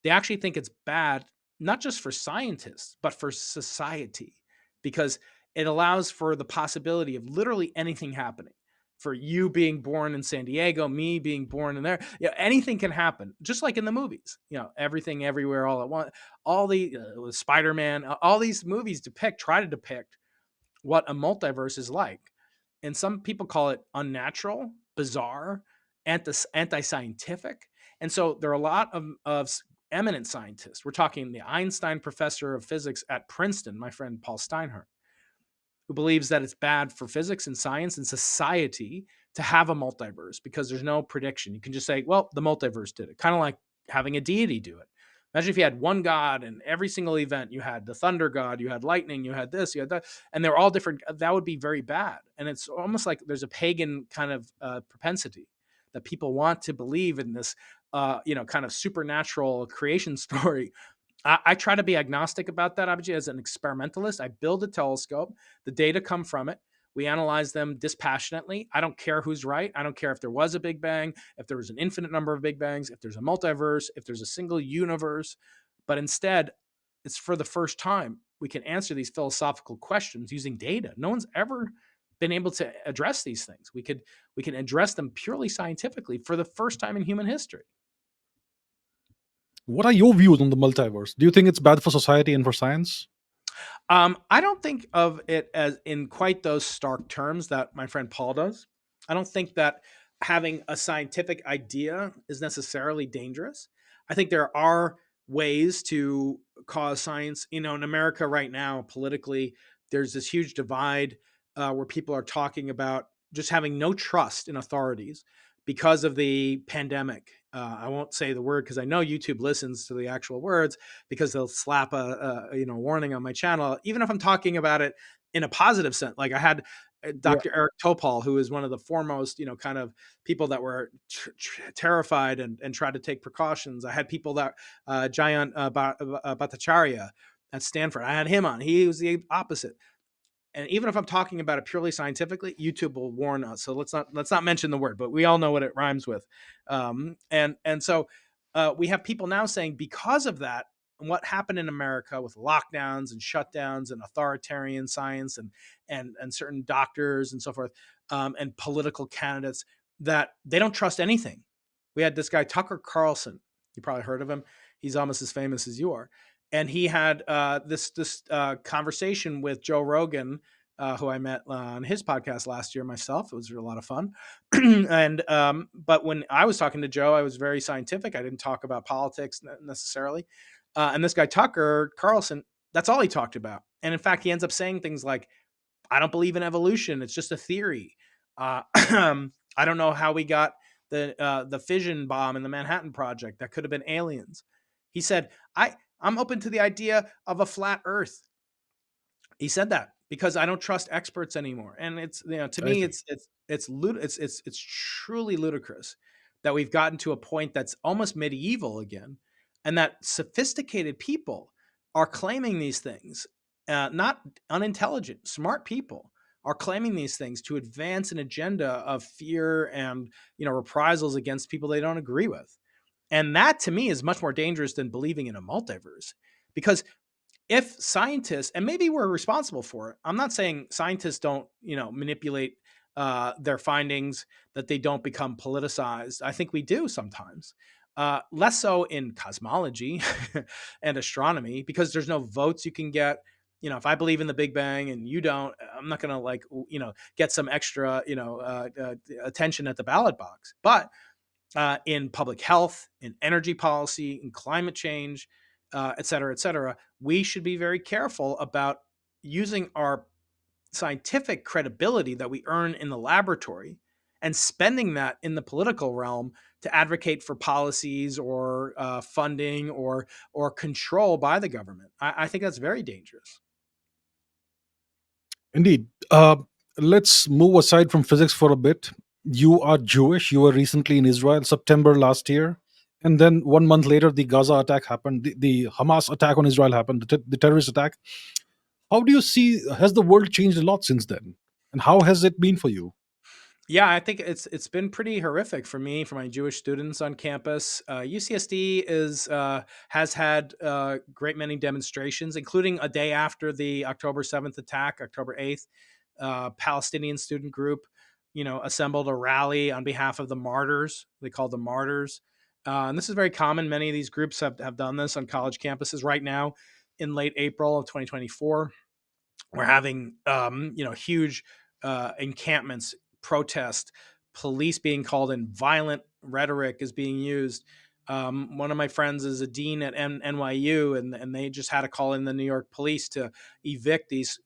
They actually think it's bad, not just for scientists, but for society, because it allows for the possibility of literally anything happening. For you being born in San Diego, me being born in there, anything can happen, just like in the movies. Everything, everywhere, all at once. All the Spider-Man, all these movies try to depict what a multiverse is like. And some people call it unnatural, bizarre, anti-scientific. And so there are a lot of eminent scientists. We're talking the Einstein professor of physics at Princeton, my friend Paul Steinhardt, who believes that it's bad for physics and science and society to have a multiverse because there's no prediction. You can just say, well, the multiverse did it. Kind of like having a deity do it. Imagine if you had one God and every single event, you had the thunder god, you had lightning, you had this, you had that, and they're all different. That would be very bad. And it's almost like there's a pagan kind of propensity that people want to believe in this, kind of supernatural creation story. I try to be agnostic about that, Abhijit, as an experimentalist. I build a telescope. The data come from it. We analyze them dispassionately. I don't care who's right. I don't care if there was a Big Bang, if there was an infinite number of Big Bangs, if there's a multiverse, if there's a single universe. But instead, it's for the first time we can answer these philosophical questions using data. No one's ever been able to address these things. We can address them purely scientifically for the first time in human history. What are your views on the multiverse? Do you think it's bad for society and for science? I don't think of it as in quite those stark terms that my friend Paul does. I don't think that having a scientific idea is necessarily dangerous. I think there are ways to cause science. In America right now, politically, there's this huge divide where people are talking about just having no trust in authorities because of the pandemic. I won't say the word because I know YouTube listens to the actual words because they'll slap a warning on my channel, even if I'm talking about it in a positive sense. Like I had Dr. Eric Topol, who is one of the foremost, kind of people that were terrified and tried to take precautions. I had people that Jayant Bhattacharya at Stanford. I had him on. He was the opposite. And even if I'm talking about it purely scientifically, YouTube will warn us. So let's not mention the word, but we all know what it rhymes with. So we have people now saying because of that, and what happened in America with lockdowns and shutdowns and authoritarian science and certain doctors and so forth, and political candidates, that they don't trust anything. We had this guy, Tucker Carlson. You probably heard of him. He's almost as famous as you are. And he had this conversation with Joe Rogan, who I met on his podcast last year myself. It was a lot of fun. But when I was talking to Joe, I was very scientific. I didn't talk about politics necessarily. And this guy, Tucker Carlson, that's all he talked about. And in fact, he ends up saying things like, I don't believe in evolution. It's just a theory. I don't know how we got the fission bomb in the Manhattan Project. That could have been aliens. He said, I'm open to the idea of a flat Earth. He said that because I don't trust experts anymore. And it's, to me, it's truly ludicrous that we've gotten to a point that's almost medieval again, and that sophisticated people are claiming these things, not unintelligent, smart people are claiming these things to advance an agenda of fear and, reprisals against people they don't agree with. And that to me is much more dangerous than believing in a multiverse. Because if scientists, and maybe we're responsible for it, I'm not saying scientists don't, manipulate their findings, that they don't become politicized. I think we do sometimes. Less so in cosmology and astronomy, because there's no votes you can get. If I believe in the Big Bang and you don't, I'm not going to get some extra, attention at the ballot box. But in public health, in energy policy, in climate change, et cetera, we should be very careful about using our scientific credibility that we earn in the laboratory and spending that in the political realm to advocate for policies or funding or control by the government. I think that's very dangerous. Indeed. Let's move aside from physics for a bit. You are Jewish. You were recently in Israel, September last year. And then 1 month later, the Gaza attack happened. The Hamas attack on Israel happened, the terrorist attack. How do you see, has the world changed a lot since then? And how has it been for you? Yeah, I think it's been pretty horrific for me, for my Jewish students on campus. UCSD has had a great many demonstrations, including a day after the October 7th attack, October 8th. Palestinian student group, assembled a rally on behalf of the martyrs. They called them martyrs, and this is very common. Many of these groups have done this on college campuses. Right now, in late April of 2024, we're having huge encampments, protest, police being called in, violent rhetoric is being used. One of my friends is a dean at NYU, and they just had to call in the New York police to evict these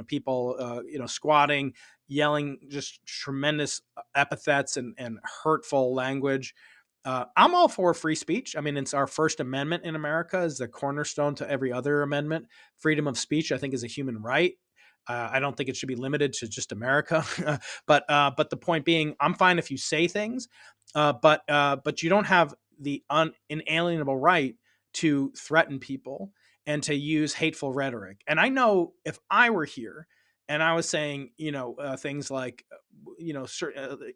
people, squatting, yelling just tremendous epithets and hurtful language. I'm all for free speech. I mean, it's our First Amendment in America, is the cornerstone to every other amendment. Freedom of speech, I think, is a human right. I don't think it should be limited to just America. But the point being, I'm fine if you say things, but you don't have the inalienable right to threaten people and to use hateful rhetoric. And I know if I were here and I was saying, things like,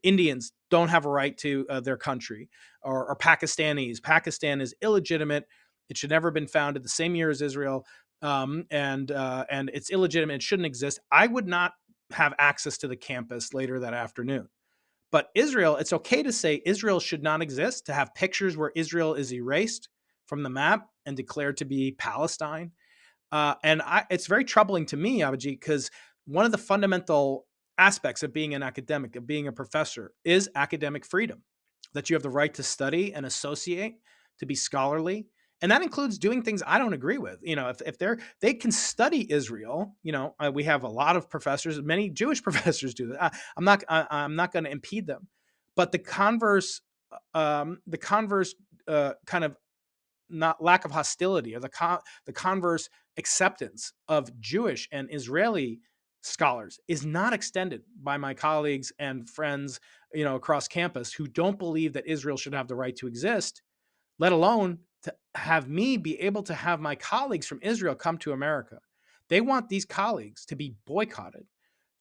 Indians don't have a right to their country, or Pakistanis. Pakistan is illegitimate. It should never have been founded the same year as Israel, and it's illegitimate. It shouldn't exist. I would not have access to the campus later that afternoon. But Israel, it's okay to say Israel should not exist, to have pictures where Israel is erased from the map and declared to be Palestine. It's very troubling to me, Abhijit, because one of the fundamental aspects of being an academic, of being a professor, is academic freedom. That you have the right to study and associate, to be scholarly, and that includes doing things I don't agree with. If they can study Israel, we have a lot of professors, many Jewish professors do that. I'm not going to impede them, but the converse kind of not lack of hostility, or the converse acceptance of Jewish and Israeli scholars is not extended by my colleagues and friends, across campus, who don't believe that Israel should have the right to exist, let alone to have me be able to have my colleagues from Israel come to America. They want these colleagues to be boycotted,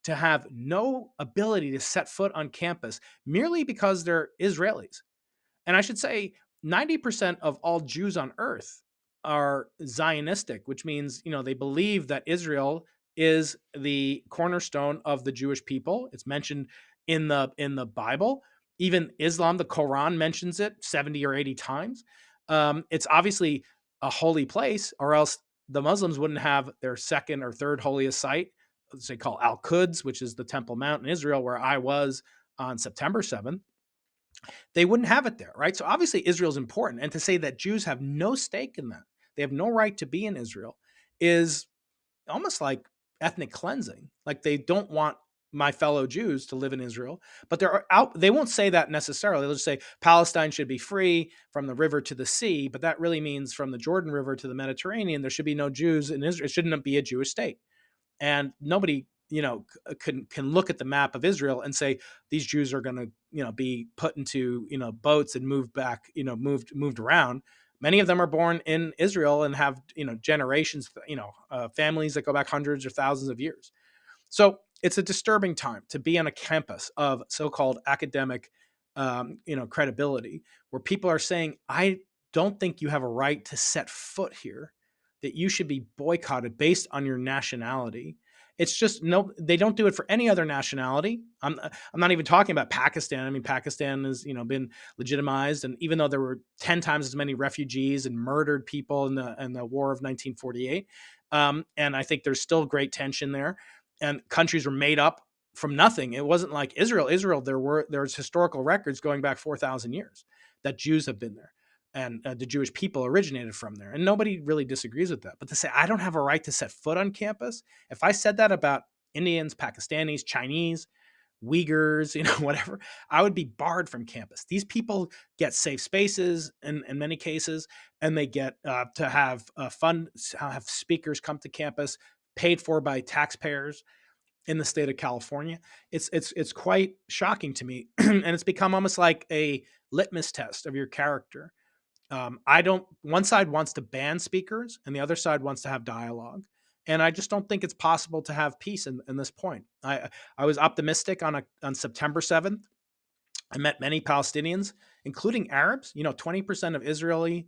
to have no ability to set foot on campus merely because they're Israelis. And I should say 90% of all Jews on earth are Zionistic, which means, they believe that Israel is the cornerstone of the Jewish people. It's mentioned in the Bible. Even Islam, the Quran mentions it 70 or 80 times. It's obviously a holy place, or else the Muslims wouldn't have their second or third holiest site, they call Al-Quds, which is the Temple Mount in Israel, where I was on September 7th. They wouldn't have it there, right? So obviously Israel's important. And to say that Jews have no stake in that, they have no right to be in Israel, is almost like ethnic cleansing. Like, they don't want my fellow Jews to live in Israel, but they won't say that necessarily. They'll just say Palestine should be free from the river to the sea, but that really means from the Jordan River to the Mediterranean, there should be no Jews in Israel. It shouldn't be a Jewish state. And nobody can look at the map of Israel and say these Jews are going to be put into boats and moved back, moved around. Many of them are born in Israel and have generations, families that go back hundreds or thousands of years. So it's a disturbing time to be on a campus of so-called academic credibility, where people are saying, I don't think you have a right to set foot here, that you should be boycotted based on your nationality. It's just, no, they don't do it for any other nationality. I'm not even talking about Pakistan. I mean, Pakistan has, been legitimized, and even though there were 10 times as many refugees and murdered people in the war of 1948, and I think there's still great tension there, and countries were made up from nothing. It wasn't like Israel. There's historical records going back 4,000 years that Jews have been there, and the Jewish people originated from there, and nobody really disagrees with that. But to say I don't have a right to set foot on campus, if I said that about Indians, Pakistanis, Chinese, Uyghurs, whatever, I would be barred from campus. These people get safe spaces in many cases, and they get to have have speakers come to campus paid for by taxpayers in the state of California. It's quite shocking to me, and it's become almost like a litmus test of your character. I don't. One side wants to ban speakers, and the other side wants to have dialogue. And I just don't think it's possible to have peace in this point. I was optimistic on September 7th. I met many Palestinians, including Arabs. 20% of Israeli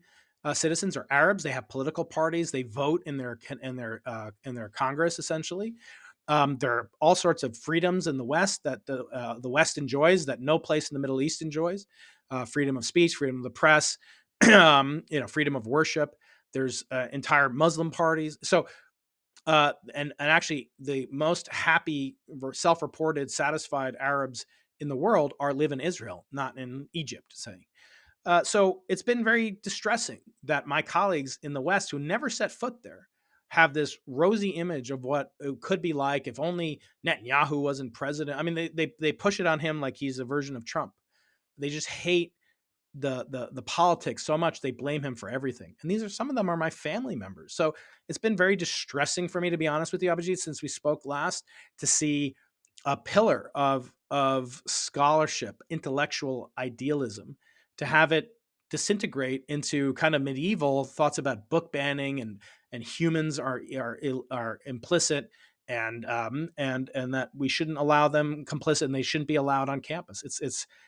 citizens are Arabs. They have political parties. They vote in their Congress, essentially. There are all sorts of freedoms in the West that the West enjoys that no place in the Middle East enjoys. Freedom of speech, freedom of the press, freedom of worship. There's entire Muslim parties. So, and actually, the most happy, self-reported, satisfied Arabs in the world live in Israel, not in Egypt, say. So it's been very distressing that my colleagues in the West who never set foot there have this rosy image of what it could be like if only Netanyahu wasn't president. I mean, they push it on him like he's a version of Trump. They just hate the politics so much they blame him for everything. And some of them are my family members. So it's been very distressing for me, to be honest with you, Abhijit, since we spoke last, to see a pillar of scholarship, intellectual idealism, to have it disintegrate into kind of medieval thoughts about book banning and humans are implicit, and that we shouldn't allow them complicit, and they shouldn't be allowed on campus.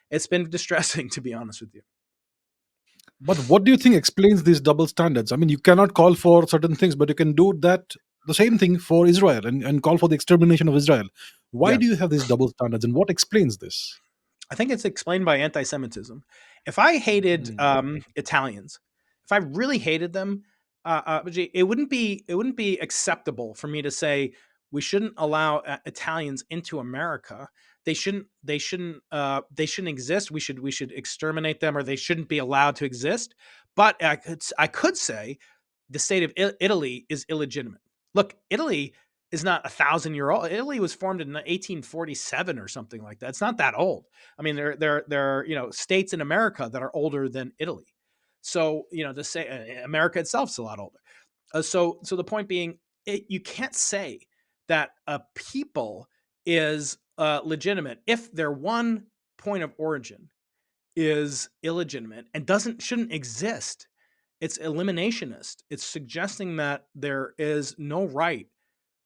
It's been distressing, to be honest with you. But what do you think explains these double standards? I mean, you cannot call for certain things, but you can do that the same thing for Israel and call for the extermination of Israel. Why Yeah. do you have these double standards, and what explains this? I think it's explained by anti-Semitism. If I hated Mm. Italians, if I really hated them, it wouldn't be acceptable for me to say we shouldn't allow Italians into America. They shouldn't exist. We should exterminate them, or they shouldn't be allowed to exist. But I could say the state of Italy is illegitimate. Look, Italy is not 1,000 year old. Italy was formed in 1847 or something like that. It's not that old. I mean, there are states in America that are older than Italy. So to say America itself is a lot older. So the point being, you can't say that a people is legitimate if their one point of origin is illegitimate and shouldn't exist. It's eliminationist. It's suggesting that there is no right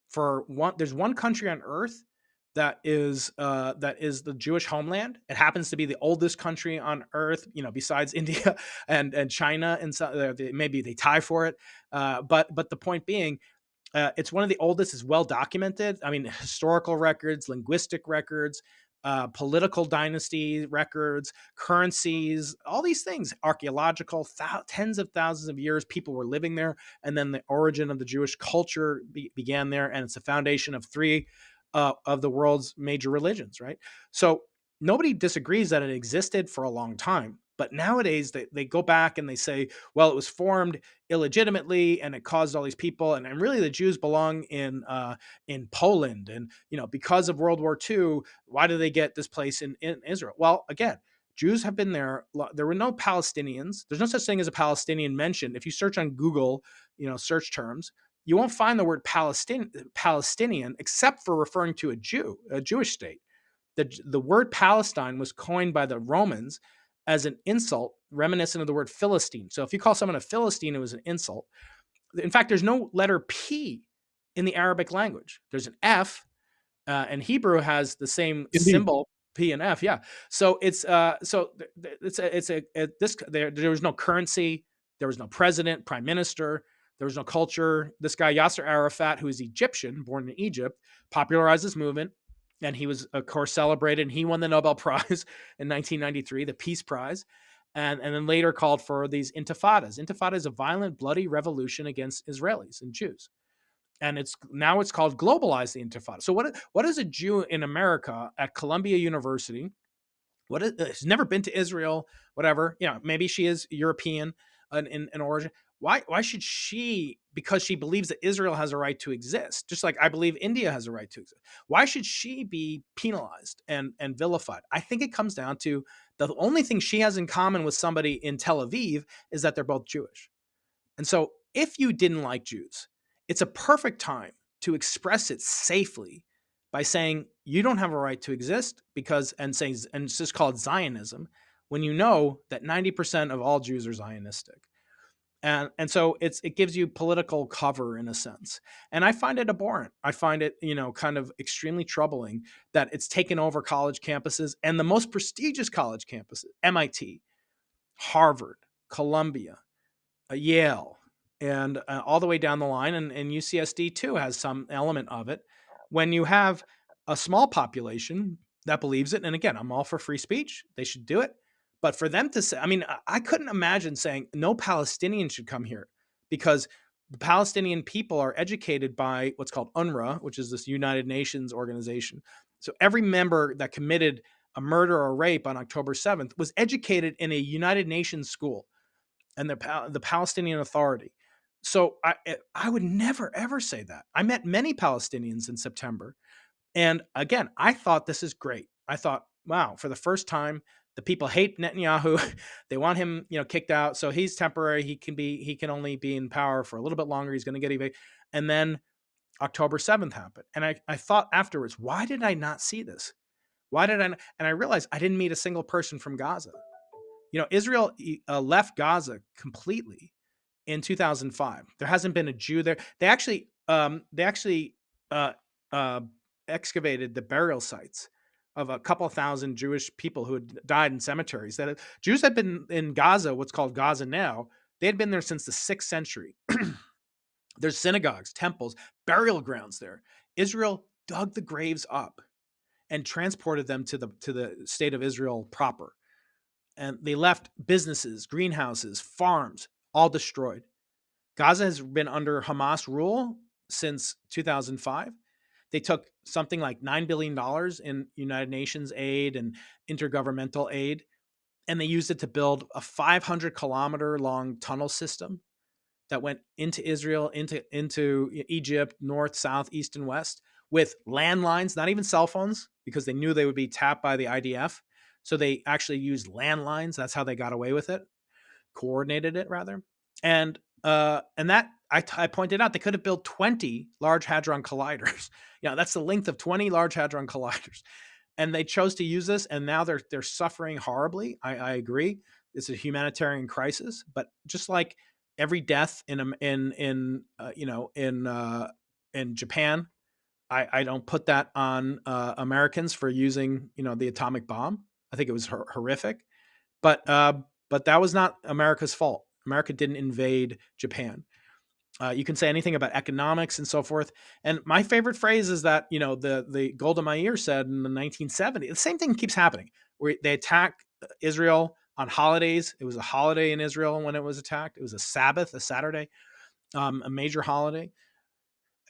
for one. There's one country on earth that is the Jewish homeland. It happens to be the oldest country on earth, besides India and China, and so maybe they tie for it. But the point being, it's one of the oldest. Is well documented. I mean, historical records, linguistic records, political dynasty records, currencies, all these things, archaeological, tens of thousands of years, people were living there, and then the origin of the Jewish culture began there, and it's the foundation of three of the world's major religions, right? So nobody disagrees that it existed for a long time. But nowadays, they go back and they say, well, it was formed illegitimately and it caused all these people. And really, the Jews belong in Poland. And, because of World War II, why do they get this place in Israel? Well, again, Jews have been there. There were no Palestinians. There's no such thing as a Palestinian mentioned. If you search on Google, search terms, you won't find the word Palestinian except for referring to a Jewish state. The word Palestine was coined by the Romans as an insult reminiscent of the word Philistine. So if you call someone a Philistine, it was an insult. In fact, there's no letter P in the Arabic language. There's an F, and Hebrew has the same Indeed. symbol. P and F, yeah. So there was no currency, there was no president, prime minister, there was no culture. This guy Yasser Arafat, who is Egyptian, born in Egypt, popularized this movement, and he was of course celebrated. And he won the Nobel Prize in 1993, the Peace Prize, and then later called for these intifadas. Intifada is a violent, bloody revolution against Israelis and Jews, and it's called globalize the intifada. So what is a Jew in America at Columbia University? Has never been to Israel, whatever, maybe she is European in origin. Why should she, because she believes that Israel has a right to exist, just like I believe India has a right to exist, why should she be penalized and vilified? I think it comes down to the only thing she has in common with somebody in Tel Aviv is that they're both Jewish. And so if you didn't like Jews, it's a perfect time to express it safely by saying you don't have a right to exist, and it's just called Zionism, when you know that 90% of all Jews are Zionistic. And so it gives you political cover in a sense. And I find it abhorrent. I find it, kind of extremely troubling that it's taken over college campuses, and the most prestigious college campuses, MIT, Harvard, Columbia, Yale, and all the way down the line, and UCSD too has some element of it. When you have a small population that believes it, and again, I'm all for free speech, they should do it. But for them to say, I mean, I couldn't imagine saying no Palestinian should come here, because the Palestinian people are educated by what's called UNRWA, which is this United Nations organization. So every member that committed a murder or rape on October 7th was educated in a United Nations school and the Palestinian Authority. So I would never ever say that. I met many Palestinians in September, and again, I thought this is great. I thought, wow, for the first time, the people hate Netanyahu. They want him, kicked out. So he's temporary. He can only be in power for a little bit longer. He's going to get evicted. And then October 7th happened, and I thought afterwards, why did I not see this? Why did I? And I realized I didn't meet a single person from Gaza. Israel left Gaza completely in 2005. There hasn't been a Jew there. They actually uh, uh, excavated the burial sites of a couple thousand Jewish people who had died in cemeteries. Jews had been in Gaza, what's called Gaza now. They had been there since the 6th century. There's synagogues, temples, burial grounds there. Israel dug the graves up and transported them to the state of Israel proper. And they left businesses, greenhouses, farms, all destroyed. Gaza has been under Hamas rule since 2005. They took something like $9 billion in United Nations aid and intergovernmental aid, and they used it to build a 500-kilometer long tunnel system that went into Israel, into Egypt, north, south, east, and west, with landlines, not even cell phones, because they knew they would be tapped by the IDF. So they actually used landlines. That's how they got away with it, coordinated it rather. And that I pointed out, they could have built 20 Large Hadron Colliders. That's the length of 20 Large Hadron Colliders. And they chose to use this, and now they're suffering horribly. I agree. It's a humanitarian crisis, but just like every death in Japan, I don't put that on Americans for using the atomic bomb. I think it was horrific, but that was not America's fault. America didn't invade Japan. You can say anything about economics and so forth. And my favorite phrase is that, the Golda Meir said in the 1970s, the same thing keeps happening, where they attack Israel on holidays. It was a holiday in Israel when it was attacked. It was a Sabbath, a Saturday, a major holiday.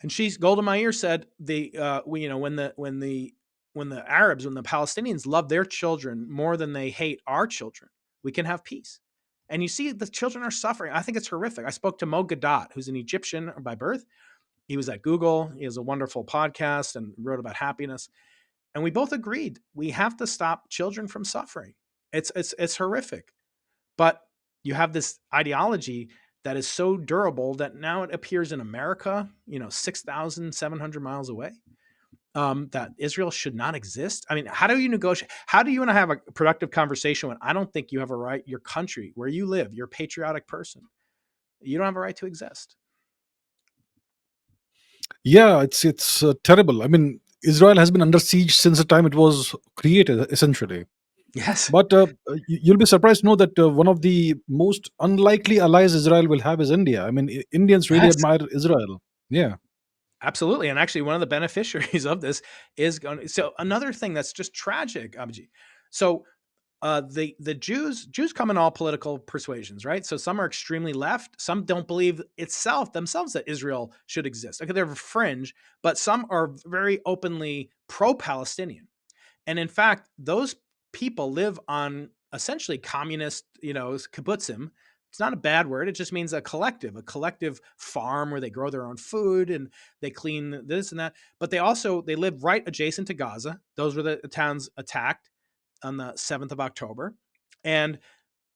And Golda Meir said when the Arabs, when the Palestinians love their children more than they hate our children, we can have peace. And you see, the children are suffering. I think it's horrific. I spoke to Mo Gadat, who's an Egyptian by birth. He was at Google. He has a wonderful podcast and wrote about happiness. And we both agreed we have to stop children from suffering. It's horrific. But you have this ideology that is so durable that now it appears in America, 6,700 miles away. That Israel should not exist. I mean, how do you negotiate? How do you want to have a productive conversation when I don't think you have a right, your country, where you live, you're a patriotic person, you don't have a right to exist? Yeah, it's terrible. I mean, Israel has been under siege since the time it was created, essentially. Yes. But you'll be surprised to know that one of the most unlikely allies Israel will have is India. I mean, Indians really Yes. admire Israel. Yeah. Absolutely. And actually, one of the beneficiaries of this is going. So another thing that's just tragic, Abhijit. So the Jews come in all political persuasions, right? So some are extremely left, some don't believe themselves that Israel should exist. Okay, they're fringe, but some are very openly pro-Palestinian. And in fact, those people live on essentially communist, kibbutzim. It's not a bad word. It just means a collective farm where they grow their own food and they clean this and that. But they live right adjacent to Gaza. Those were the towns attacked on the 7th of October. And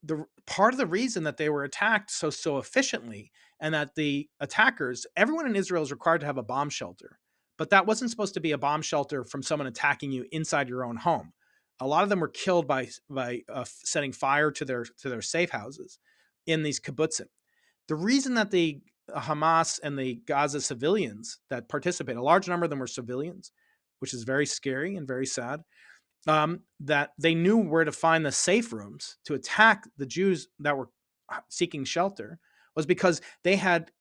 the part of the reason that they were attacked so efficiently, and that the attackers, everyone in Israel is required to have a bomb shelter, but that wasn't supposed to be a bomb shelter from someone attacking you inside your own home. A lot of them were killed by setting fire to their safe houses in these kibbutzim. The reason that the Hamas and the Gaza civilians that participate, a large number of them were civilians, which is very scary and very sad, that they knew where to find the safe rooms to attack the Jews that were seeking shelter, was because they had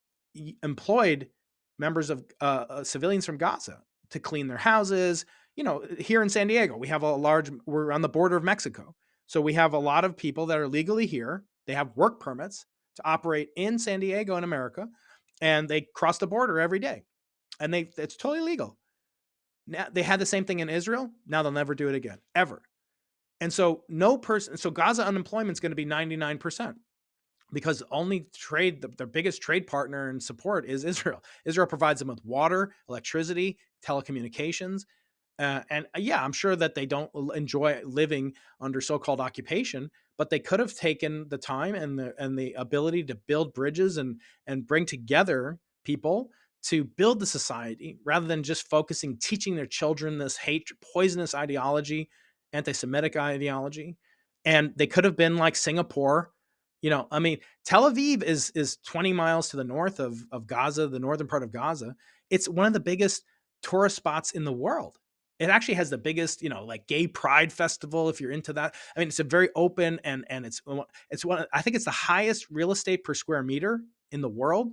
employed members of civilians from Gaza to clean their houses. Here in San Diego, we're on the border of Mexico. So we have a lot of people that are legally here. They have work permits to operate in San Diego in America, and they cross the border every day. And it's totally legal. Now they had the same thing in Israel. Now they'll never do it again, ever. And so so Gaza unemployment is going to be 99% because only their biggest trade partner and support is Israel. Israel provides them with water, electricity, telecommunications. And yeah, I'm sure that they don't enjoy living under so-called occupation, but they could have taken the time and the ability to build bridges and bring together people to build the society rather than just teaching their children this poisonous ideology, anti-Semitic ideology. And they could have been like Singapore. I mean, Tel Aviv is 20 miles to the north of Gaza, the northern part of Gaza. It's one of the biggest tourist spots in the world. It actually has the biggest, like gay pride festival, if you're into that. I mean, it's a very open and it's one. I think it's the highest real estate per square meter in the world.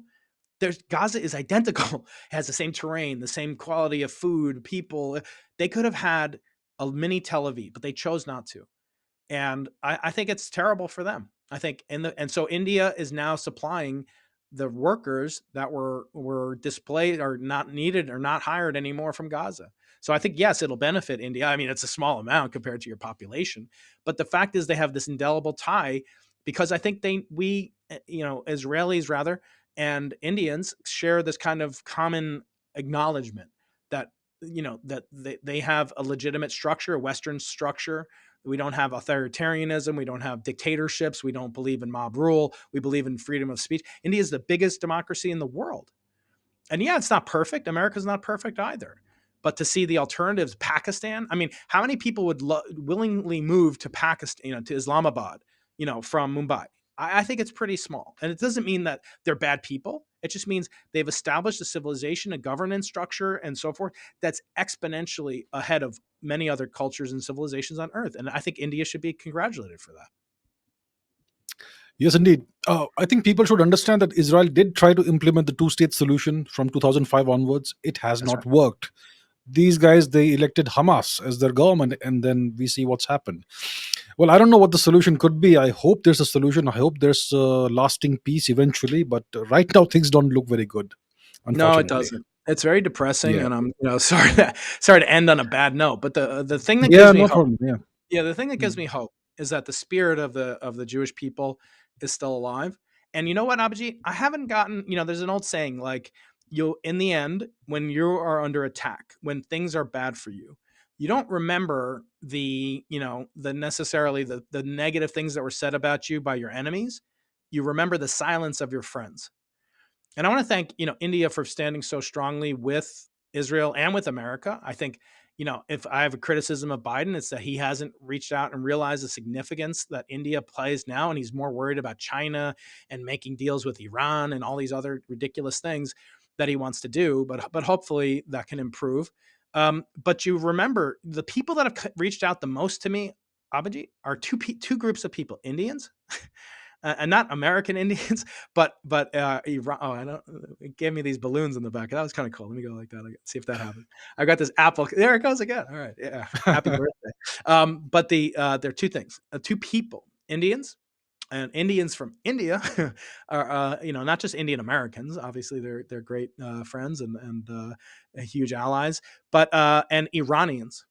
Gaza is identical. It has the same terrain, the same quality of food, people. They could have had a mini Tel Aviv, but they chose not to. And I think it's terrible for them. I think and so India is now supplying the workers that were displaced or not needed or not hired anymore from Gaza. So I think yes, it'll benefit India. I mean, it's a small amount compared to your population, but the fact is they have this indelible tie because I think Israelis rather and Indians share this kind of common acknowledgement that that they have a legitimate structure, a Western structure. We don't have authoritarianism. We don't have dictatorships. We don't believe in mob rule. We believe in freedom of speech. India is the biggest democracy in the world. And yeah, it's not perfect. America's not perfect either. But to see the alternatives, Pakistan, I mean, how many people would willingly move to Pakistan, to Islamabad, from Mumbai? I think it's pretty small. And it doesn't mean that they're bad people. It just means they've established a civilization, a governance structure, and so forth that's exponentially ahead of many other cultures and civilizations on Earth. And I think India should be congratulated for that. Yes, indeed. I think people should understand that Israel did try to implement the two-state solution from 2005 onwards. It has That's not right. worked. These guys, they elected Hamas as their government, and then we see what's happened. Well, I don't know what the solution could be. I hope there's a solution. I hope there's lasting peace eventually. But right now, things don't look very good, No, it unfortunately. doesn't. It's very depressing, Yeah. and I'm sorry to end on a bad note. But the thing that Yeah, gives me no hope, problem. Yeah. yeah, the thing that gives Mm. me hope is that the spirit of the Jewish people is still alive. And you know what, Abhijit? I haven't gotten, there's an old saying like you in the end, when you are under attack, when things are bad for you don't remember the necessarily the negative things that were said about you by your enemies. You remember the silence of your friends. And I want to thank, India for standing so strongly with Israel and with America. I think, if I have a criticism of Biden, it's that he hasn't reached out and realized the significance that India plays now. And he's more worried about China and making deals with Iran and all these other ridiculous things that he wants to do. But hopefully that can improve. But you remember the people that have reached out the most to me, Abhijit, are two groups of people: Indians, and not American Indians, but Iran. Oh, I don't. It gave me these balloons in the back. That was kind of cool. Let me go like that. See if that happens. I got this apple. There it goes again. All right. Yeah. Happy birthday. But there are two things. Two people: Indians. And Indians from India are, not just Indian Americans. Obviously, they're great friends and huge allies, but and Iranians.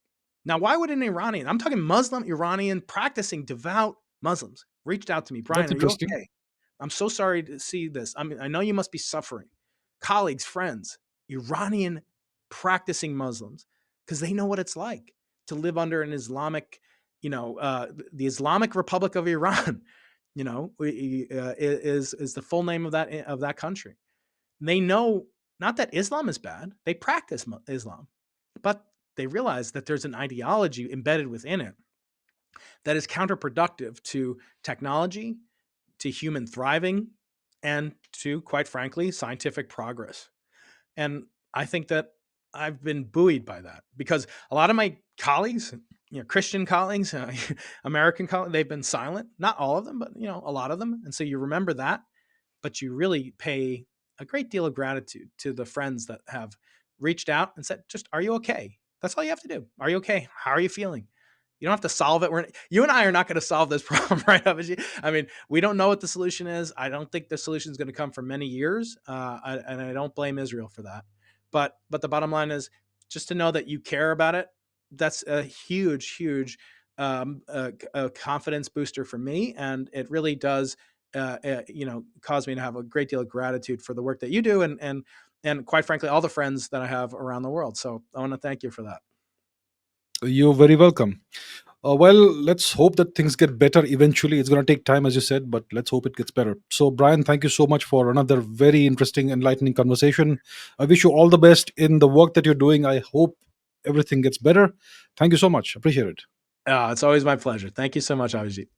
Now, why would an Iranian? I'm talking Muslim Iranian practicing devout Muslims reached out to me. Brian, That's are you interesting. okay? I'm so sorry to see this. I mean, I know you must be suffering. Colleagues, friends, Iranian practicing Muslims, because they know what it's like to live under an Islamic, the Islamic Republic of Iran. Is the full name of that country. They know not that Islam is bad. They practice Islam, but they realize that there's an ideology embedded within it that is counterproductive to technology, to human thriving, and to, quite frankly, scientific progress. And I think that I've been buoyed by that, because a lot of my colleagues, Christian colleagues, American colleagues, they've been silent. Not all of them, but a lot of them. And so you remember that, but you really pay a great deal of gratitude to the friends that have reached out and said, "Just, are you okay?" That's all you have to do. Are you okay? How are you feeling? You don't have to solve it. You and I are not going to solve this problem, right, Abhijit? I mean, we don't know what the solution is. I don't think the solution is going to come for many years, and I don't blame Israel for that. But the bottom line is just to know that you care about it. That's a huge, huge a confidence booster for me, and it really does, cause me to have a great deal of gratitude for the work that you do, and quite frankly, all the friends that I have around the world. So I want to thank you for that. You're very welcome. Well, let's hope that things get better eventually. It's going to take time, as you said, but let's hope it gets better. So, Brian, thank you so much for another very interesting, enlightening conversation. I wish you all the best in the work that you're doing. I hope everything gets better. Thank you so much. Appreciate it. It's always my pleasure. Thank you so much, Abhijit.